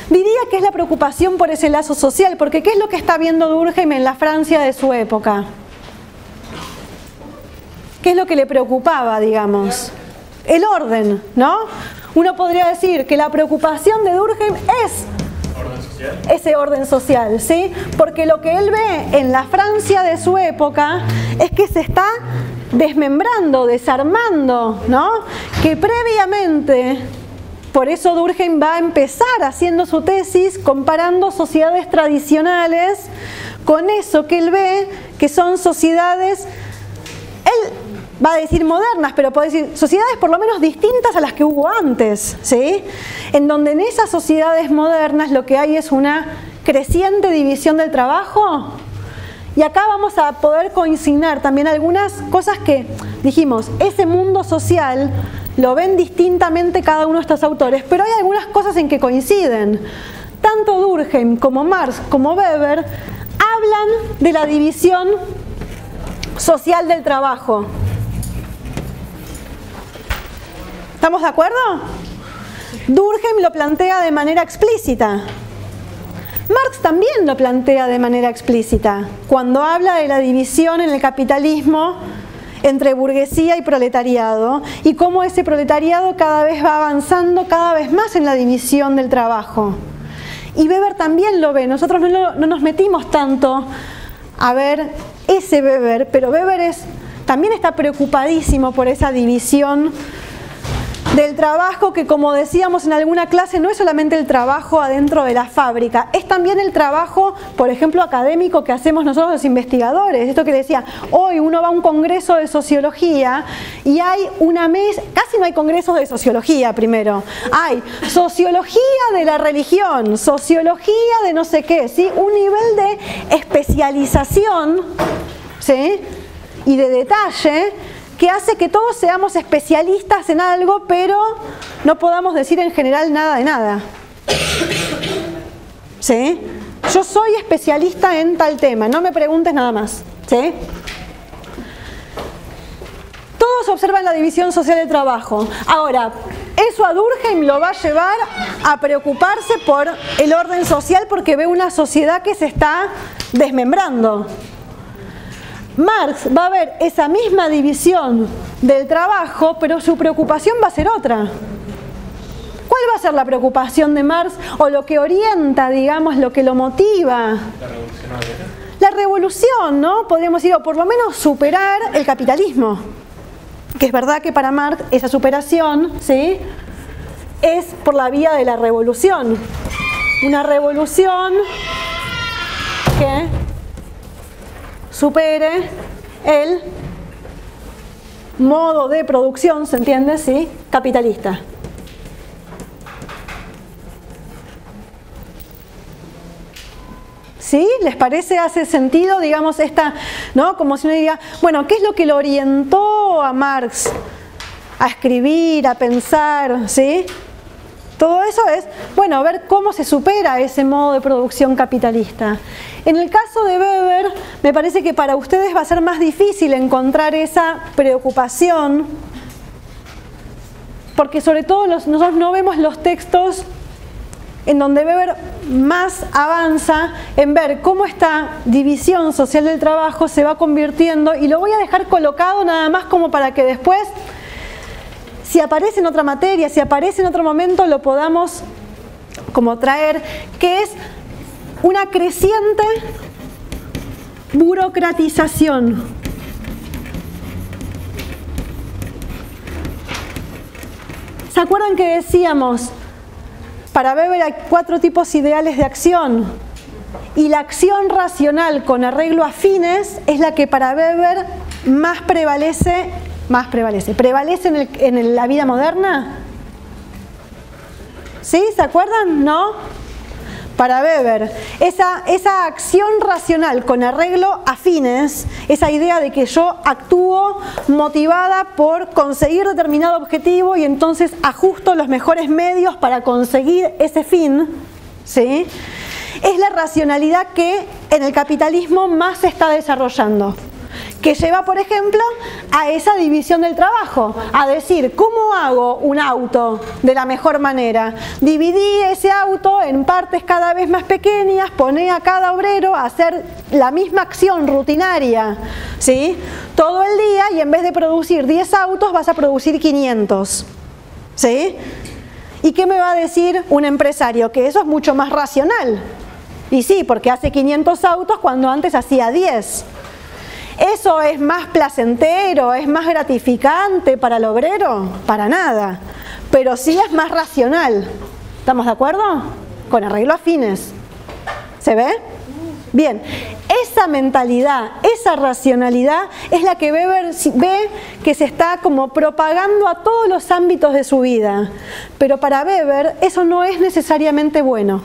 S1: diría que es la preocupación por ese lazo social, porque ¿qué es lo que está viendo Durkheim en la Francia de su época? ¿Qué es lo que le preocupaba, digamos? El orden, ¿no? Uno podría decir que la preocupación de Durkheim es ese orden social, ¿sí? Porque lo que él ve en la Francia de su época es que se está desmembrando, desarmando, ¿no? Que previamente, por eso Durkheim va a empezar haciendo su tesis comparando sociedades tradicionales con eso que él ve que son sociedades, él va a decir modernas, pero puede decir sociedades por lo menos distintas a las que hubo antes, ¿sí? En donde en esas sociedades modernas lo que hay es una creciente división del trabajo. Y acá vamos a poder consignar también algunas cosas que dijimos, ese mundo social lo ven distintamente cada uno de estos autores, pero hay algunas cosas en que coinciden. Tanto Durkheim como Marx como Weber hablan de la división social del trabajo. ¿Estamos de acuerdo? Durkheim lo plantea de manera explícita. Marx también lo plantea de manera explícita, cuando habla de la división en el capitalismo entre burguesía y proletariado, y cómo ese proletariado cada vez va avanzando cada vez más en la división del trabajo. Y Weber también lo ve, nosotros no nos metimos tanto a ver ese Weber, pero Weber también está preocupadísimo por esa división del trabajo que, como decíamos en alguna clase, no es solamente el trabajo adentro de la fábrica, es también el trabajo, por ejemplo, académico que hacemos nosotros los investigadores. Esto que decía, hoy uno va a un congreso de sociología y hay una mesa, casi no hay congresos de sociología primero, hay sociología de la religión, sociología de no sé qué, ¿sí? Un nivel de especialización, ¿sí?, y de detalle que hace que todos seamos especialistas en algo, pero no podamos decir en general nada de nada. ¿Sí? Yo soy especialista en tal tema, no me preguntes nada más. ¿Sí? Todos observan la división social del trabajo. Ahora, eso a Durkheim lo va a llevar a preocuparse por el orden social porque ve una sociedad que se está desmembrando. Marx va a ver esa misma división del trabajo, pero su preocupación va a ser otra. ¿Cuál va a ser la preocupación de Marx o lo que orienta, digamos, lo que lo motiva?
S3: La revolucionaria, ¿no?
S1: La revolución, ¿no? Podríamos decir, o por lo menos superar el capitalismo. Que es verdad que para Marx esa superación, ¿sí?, es por la vía de la revolución. Una revolución que supere el modo de producción, ¿se entiende? ¿Sí? Capitalista. ¿Sí? ¿Les parece, hace sentido, digamos, esta, ¿no? Como si uno diría, bueno, ¿qué es lo que lo orientó a Marx a escribir, a pensar, ¿sí? Todo eso es, bueno, ver cómo se supera ese modo de producción capitalista. En el caso de Weber, me parece que para ustedes va a ser más difícil encontrar esa preocupación, porque sobre todo nosotros no vemos los textos en donde Weber más avanza en ver cómo esta división social del trabajo se va convirtiendo, y lo voy a dejar colocado nada más como para que después, si aparece en otra materia, si aparece en otro momento, lo podamos como traer, que es una creciente burocratización. ¿Se acuerdan que decíamos, para Weber hay 4 tipos ideales de acción? Y la acción racional con arreglo a fines es la que para Weber prevalece en la vida moderna. ¿Sí? ¿Se acuerdan? ¿No? Para Weber, esa acción racional con arreglo a fines, esa idea de que yo actúo motivada por conseguir determinado objetivo y entonces ajusto los mejores medios para conseguir ese fin, ¿sí?, es la racionalidad que en el capitalismo más se está desarrollando, que lleva, por ejemplo, a esa división del trabajo, a decir, ¿cómo hago un auto de la mejor manera? Dividí ese auto en partes cada vez más pequeñas, poné a cada obrero a hacer la misma acción rutinaria, ¿sí?, todo el día, y en vez de producir 10 autos vas a producir 500, ¿sí? ¿Y qué me va a decir un empresario? Que eso es mucho más racional. Y sí, porque hace 500 autos cuando antes hacía 10. ¿Eso es más placentero, es más gratificante para el obrero? Para nada. Pero sí es más racional. ¿Estamos de acuerdo? Con arreglo a fines. ¿Se ve? Bien. Esa mentalidad, esa racionalidad es la que Weber ve que se está como propagando a todos los ámbitos de su vida. Pero para Weber eso no es necesariamente bueno.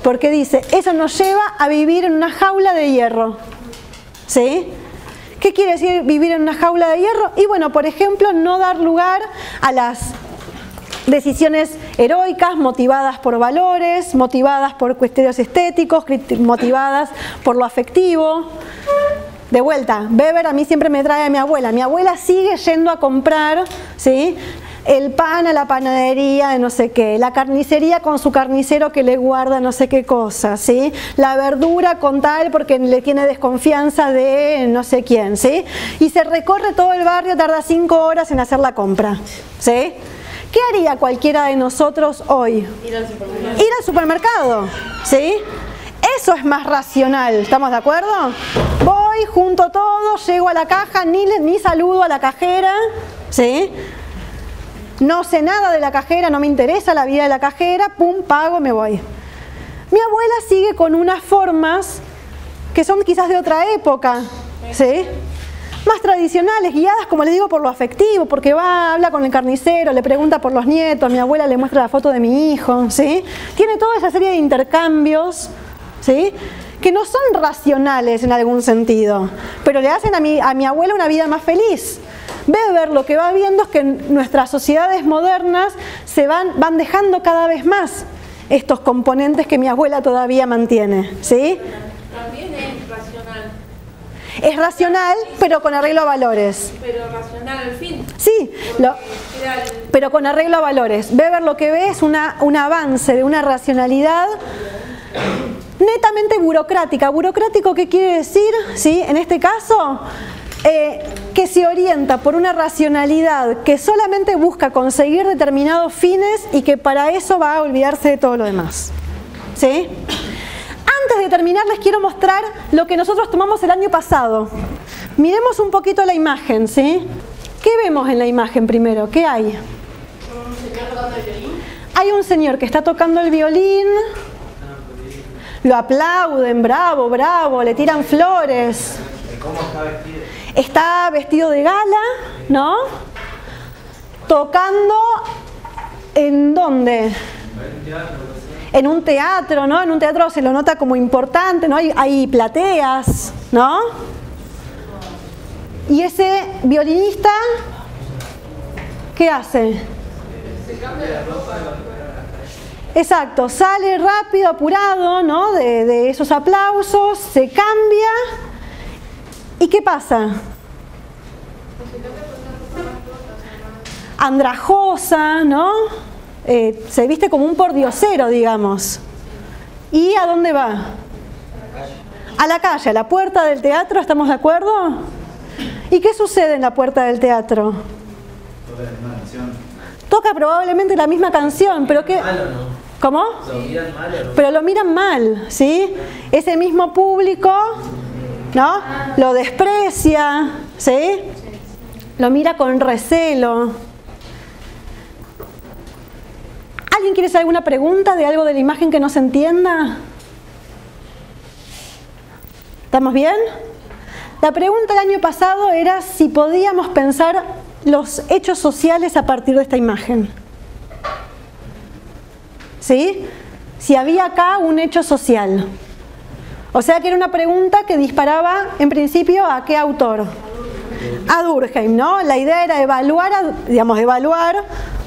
S1: Porque dice, eso nos lleva a vivir en una jaula de hierro. ¿Sí? ¿Qué quiere decir vivir en una jaula de hierro? Y bueno, por ejemplo, no dar lugar a las decisiones heroicas, motivadas por valores, motivadas por criterios estéticos, motivadas por lo afectivo. De vuelta, Weber a mí siempre me trae a mi abuela. Mi abuela sigue yendo a comprar, ¿sí?, el pan a la panadería de no sé qué, la carnicería con su carnicero que le guarda no sé qué cosa, ¿sí?, la verdura con tal porque le tiene desconfianza de no sé quién, ¿sí?, y se recorre todo el barrio, tarda 5 horas en hacer la compra, ¿sí? ¿Qué haría cualquiera de nosotros hoy?
S5: Ir al supermercado.
S1: Ir al supermercado, ¿sí? Eso es más racional, ¿estamos de acuerdo? Voy, junto todo, llego a la caja, ni saludo a la cajera, ¿sí? No sé nada de la cajera, no me interesa la vida de la cajera, pum, pago, me voy. Mi abuela sigue con unas formas que son quizás de otra época, ¿sí?, más tradicionales, guiadas, como les digo, por lo afectivo, porque va, habla con el carnicero, le pregunta por los nietos, mi abuela le muestra la foto de mi hijo, ¿sí? Tiene toda esa serie de intercambios, ¿sí?, que no son racionales en algún sentido, pero le hacen a mi abuela una vida más feliz. Weber lo que va viendo es que en nuestras sociedades modernas se van dejando cada vez más estos componentes que mi abuela todavía mantiene, ¿sí?
S5: También es racional.
S1: Es racional, pero con arreglo a valores.
S5: Pero racional al fin.
S1: Sí, pero con arreglo a valores. Weber lo que ve es un avance de una racionalidad netamente burocrática. ¿Burocrático qué quiere decir? ¿Sí? En este caso, que se orienta por una racionalidad que solamente busca conseguir determinados fines y que para eso va a olvidarse de todo lo demás. ¿Sí? Antes de terminar les quiero mostrar lo que nosotros tomamos el año pasado. Miremos un poquito la imagen, ¿sí? ¿Qué vemos en la imagen primero? ¿Qué hay?
S5: ¿Un señor tocando el violín?
S1: Hay un señor que está tocando el violín, lo aplauden, bravo, bravo, le tiran flores.
S3: ¿Cómo está vestido?
S1: Está vestido de gala, ¿no? Tocando, ¿en dónde? En un teatro, ¿no? En un teatro se lo nota como importante, ¿no? Hay plateas, ¿no? Y ese violinista, ¿qué hace? Exacto, sale rápido, apurado, ¿no? De esos aplausos, se cambia. ¿Y qué pasa? Andrajosa, ¿no? Se viste como un pordiosero, digamos. ¿Y a dónde va? A la calle, a la puerta del teatro, ¿estamos de acuerdo? ¿Y qué sucede en la puerta del teatro? Toca probablemente la misma canción, pero ¿qué? ¿Cómo?
S6: ¿Lo miran mal o no?
S1: Pero lo miran mal, ¿sí? Ese mismo público, ¿no? Lo desprecia, ¿sí? Lo mira con recelo. ¿Alguien quiere hacer alguna pregunta de algo de la imagen que no se entienda? ¿Estamos bien? La pregunta del año pasado era si podíamos pensar los hechos sociales a partir de esta imagen. ¿Sí? Si había acá un hecho social. O sea que era una pregunta que disparaba en principio ¿a qué autor? A Durkheim, ¿no? La idea era evaluar,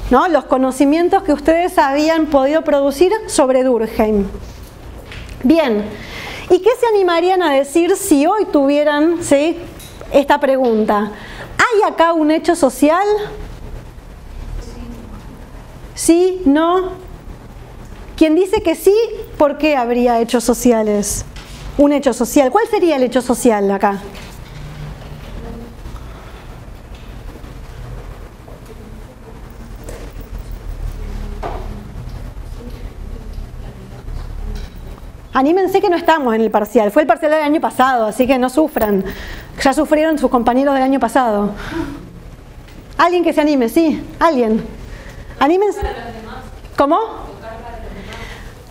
S1: ¿no? Los conocimientos que ustedes habían podido producir sobre Durkheim. Bien, ¿y qué se animarían a decir si hoy tuvieran, ¿sí?, esta pregunta? ¿Hay acá un hecho social? ¿Sí? ¿No? Quien dice que sí, ¿por qué habría hechos sociales? Un hecho social. ¿Cuál sería el hecho social acá? Anímense que no estamos en el parcial. Fue el parcial del año pasado, así que no sufran. Ya sufrieron sus compañeros del año pasado. ¿Alguien que se anime? ¿Sí? ¿Alguien? Anímense. ¿Cómo?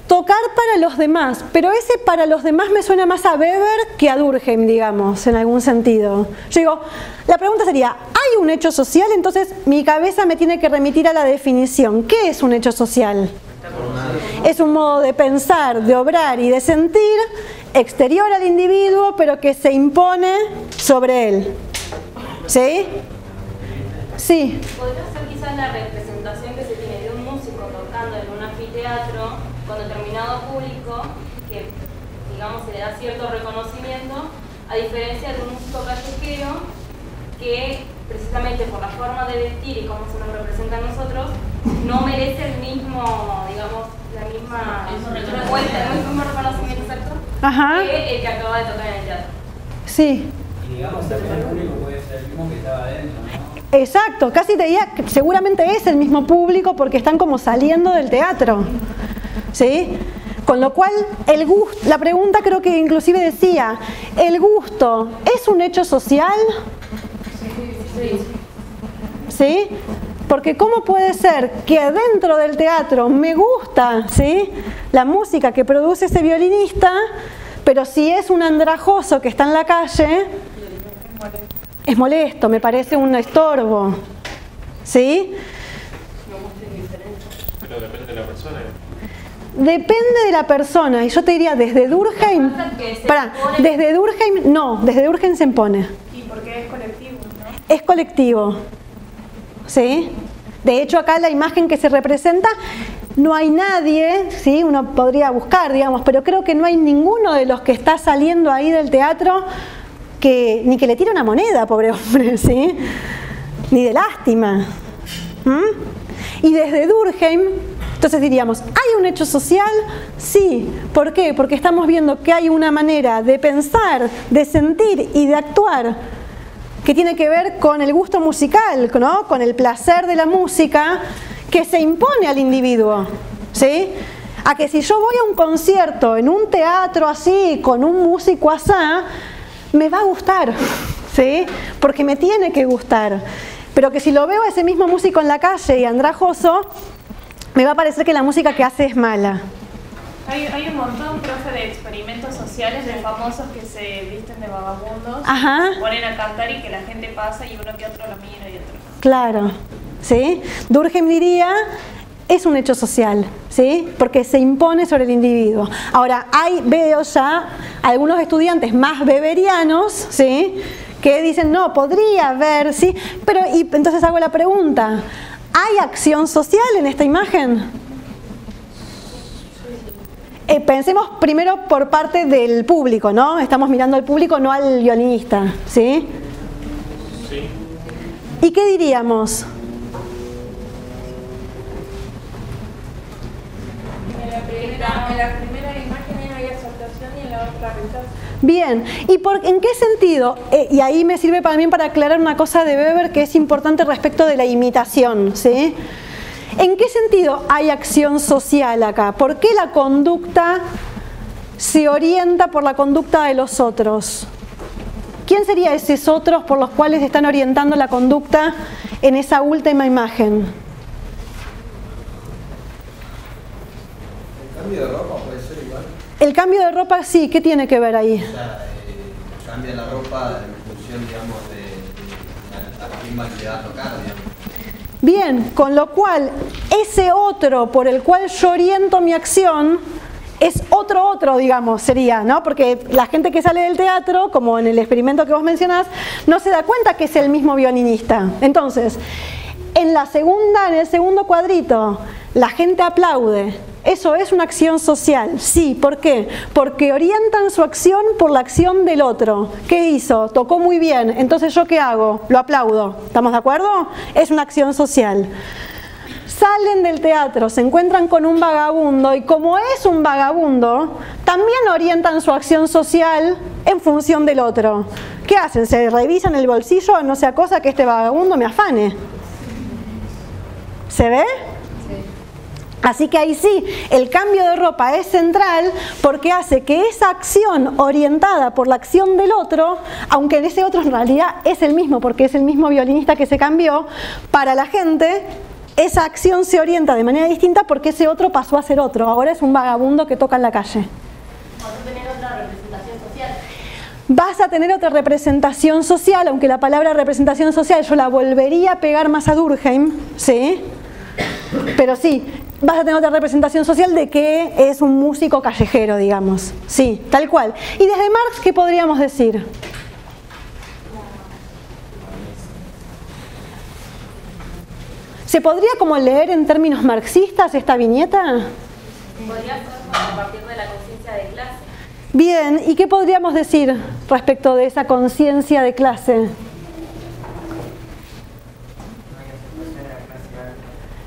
S1: Tocar para los demás. Pero ese para los demás me suena más a Weber que a Durkheim, digamos, en algún sentido. Yo digo, la pregunta sería, ¿hay un hecho social? Entonces mi cabeza me tiene que remitir a la definición. ¿Qué es un hecho social? Es un modo de pensar, de obrar y de sentir exterior al individuo, pero que se impone sobre él. ¿Sí? Sí.
S2: ¿Podría ser quizás la representación que se tiene de un músico tocando en un anfiteatro con determinado público, que digamos se le da cierto reconocimiento, a diferencia de un músico callejero que precisamente por la forma de vestir y cómo se nos representa a nosotros, no merece el mismo, digamos, la misma respuesta, el mismo reconocimiento exacto
S1: Ajá.
S2: que el que acaba de tocar en el teatro?
S1: Sí.
S6: Y digamos, también el público puede ser el mismo que estaba adentro, ¿no?
S1: Exacto, casi te diría que seguramente es el mismo público porque están como saliendo del teatro. ¿Sí? Con lo cual, el gusto, la pregunta creo que inclusive decía, ¿el gusto es un hecho social? ¿Sí? Porque ¿cómo puede ser que dentro del teatro me gusta, ¿sí?, la música que produce ese violinista, pero si es un andrajoso que está en la calle, es molesto, me parece un estorbo? ¿Sí?
S3: Pero depende de la persona.
S1: Depende de la persona, y yo te diría desde Durkheim, desde Durkheim no, desde Durkheim se impone.
S5: Y porque es colectivo, ¿no?
S1: Es colectivo, ¿sí? De hecho acá la imagen que se representa, no hay nadie, ¿sí?, uno podría buscar, digamos, pero creo que no hay ninguno de los que está saliendo ahí del teatro que ni que le tire una moneda, pobre hombre, ¿sí?, ni de lástima. Y desde Durkheim, entonces diríamos, ¿hay un hecho social? Sí. ¿Por qué? Porque estamos viendo que hay una manera de pensar, de sentir y de actuar que tiene que ver con el gusto musical, ¿no? Con el placer de la música que se impone al individuo, ¿sí? A que si yo voy a un concierto en un teatro así, con un músico asá, me va a gustar, ¿sí? Porque me tiene que gustar. Pero que si lo veo a ese mismo músico en la calle y andrajoso, me va a parecer que la música que hace es mala.
S5: Hay un montón, profe, de experimentos sociales de famosos que se visten de vagabundos,
S1: Ajá.
S5: se ponen a cantar y que la gente pasa y uno que otro lo mira y otro no.
S1: Claro, ¿sí? Durkheim diría, es un hecho social, ¿sí? Porque se impone sobre el individuo. Ahora, veo ya algunos estudiantes más weberianos, ¿sí? Que dicen, no, podría haber, ¿sí? Pero, y entonces hago la pregunta, ¿hay acción social en esta imagen? Pensemos primero por parte del público, ¿no? Estamos mirando al público, no al violinista, ¿sí?
S3: Sí.
S1: ¿Y qué diríamos?
S5: En la primera imagen hay aceptación y en la otra rechazo.
S1: Bien, ¿y en qué sentido? Y ahí me sirve también para aclarar una cosa de Weber que es importante respecto de la imitación, ¿sí? ¿En qué sentido hay acción social acá? ¿Por qué la conducta se orienta por la conducta de los otros? ¿Quién serían esos otros por los cuales están orientando la conducta en esa última imagen?
S7: ¿El cambio de ropa puede ser igual?
S1: El cambio de ropa, sí, ¿qué tiene que ver ahí?
S7: O sea, cambia la ropa en función, digamos, de a quién le va a tocar, digamos.
S1: Bien, con lo cual, ese otro por el cual yo oriento mi acción es otro, digamos, sería, ¿no? Porque la gente que sale del teatro, como en el experimento que vos mencionás, no se da cuenta que es el mismo violinista. Entonces, en el segundo cuadrito, la gente aplaude. Eso es una acción social, sí. ¿Por qué? Porque orientan su acción por la acción del otro. ¿Qué hizo? Tocó muy bien. Entonces, ¿yo qué hago? Lo aplaudo. ¿Estamos de acuerdo? Es una acción social. Salen del teatro, se encuentran con un vagabundo y como es un vagabundo, también orientan su acción social en función del otro. ¿Qué hacen? ¿Se revisan el bolsillo? No sea cosa que este vagabundo me afane. ¿Se ve? Así que ahí sí, el cambio de ropa es central porque hace que esa acción orientada por la acción del otro, aunque ese otro en realidad es el mismo porque es el mismo violinista que se cambió, para la gente esa acción se orienta de manera distinta porque ese otro pasó a ser otro, ahora es un vagabundo que toca en la calle.
S2: Vas a tener otra representación social.
S1: Vas a tener otra representación social, aunque la palabra representación social yo la volvería a pegar más a Durkheim, ¿sí? Pero sí, vas a tener otra representación social de que es un músico callejero, digamos. Sí, tal cual. Y desde Marx, ¿qué podríamos decir? ¿Se podría como leer en términos marxistas esta viñeta?
S2: Podría ser a partir de la conciencia de clase.
S1: Bien, ¿y qué podríamos decir respecto de esa conciencia de clase?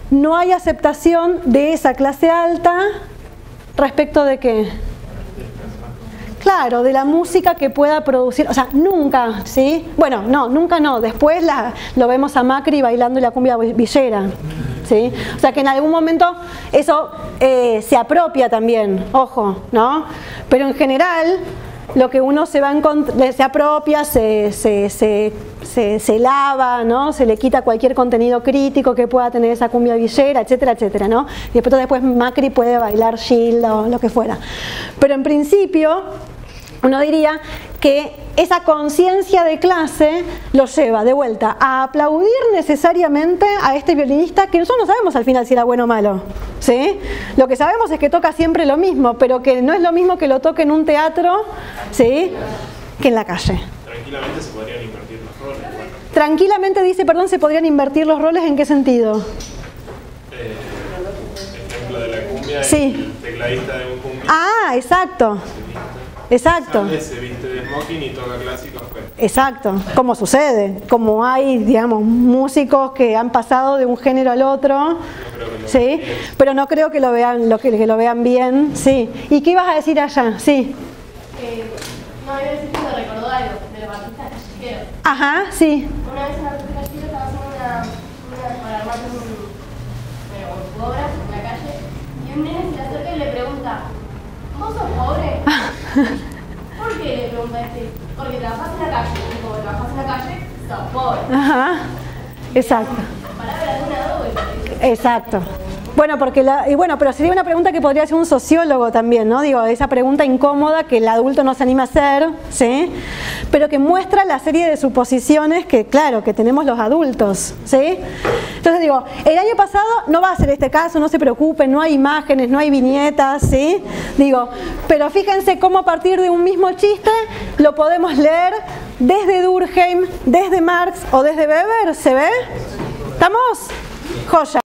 S1: No hay aceptación de esa clase alta respecto de qué. Claro, de la música que pueda producir, o sea, nunca, ¿sí? Bueno, no, nunca no, después lo vemos a Macri bailando la cumbia villera, ¿sí? O sea que en algún momento eso se apropia también, ojo, ¿no? Pero en general lo que uno se apropia, se lava, ¿no? Se le quita cualquier contenido crítico que pueda tener esa cumbia villera, etcétera, etcétera, ¿no? Y después Macri puede bailar Gil o lo que fuera. Pero en principio uno diría que esa conciencia de clase lo lleva de vuelta a aplaudir necesariamente a este violinista que nosotros no sabemos al final si era bueno o malo, ¿sí? Lo que sabemos es que toca siempre lo mismo, pero que no es lo mismo que lo toque en un teatro, ¿sí? Que en la calle.
S3: Tranquilamente se podrían invertir los roles. Bueno.
S1: Tranquilamente dice, perdón, ¿se podrían invertir los roles? ¿En qué sentido?
S3: Ejemplo de la cumbia,
S1: sí.
S3: El tecladista de un cumbia.
S1: Ah, exacto. Exacto.
S3: Se viste de smoking y toca clásicos. Pues.
S1: Exacto, como sucede, como hay, digamos, músicos que han pasado de un género al otro, sí, pero no creo que lo vean, que lo vean bien, sí. ¿Y qué ibas a decir allá? Sí.
S2: No, iba a decir que me recordó algo de los artistas callejeros.
S8: callejero.
S1: Ajá, sí.
S8: Una vez en la ruta callejero estaba haciendo para armar una obra en la calle y un nene se le acerca y le pregunta, ¿vos sos pobre? ¿Por qué? Le pregunta porque trabajás en la calle. Y como trabajás en la calle, sos pobre.
S1: Ajá, exacto.
S8: Palabras de una doble.
S1: Exacto. Bueno, pero sería una pregunta que podría hacer un sociólogo también, ¿no? Digo, esa pregunta incómoda que el adulto no se anima a hacer, ¿sí? Pero que muestra la serie de suposiciones que, claro, que tenemos los adultos, ¿sí? Entonces digo, el año pasado no va a ser este caso, no se preocupen, no hay imágenes, no hay viñetas, ¿sí? Digo, pero fíjense cómo a partir de un mismo chiste lo podemos leer desde Durkheim, desde Marx o desde Weber, ¿se ve? ¿Estamos? Joya.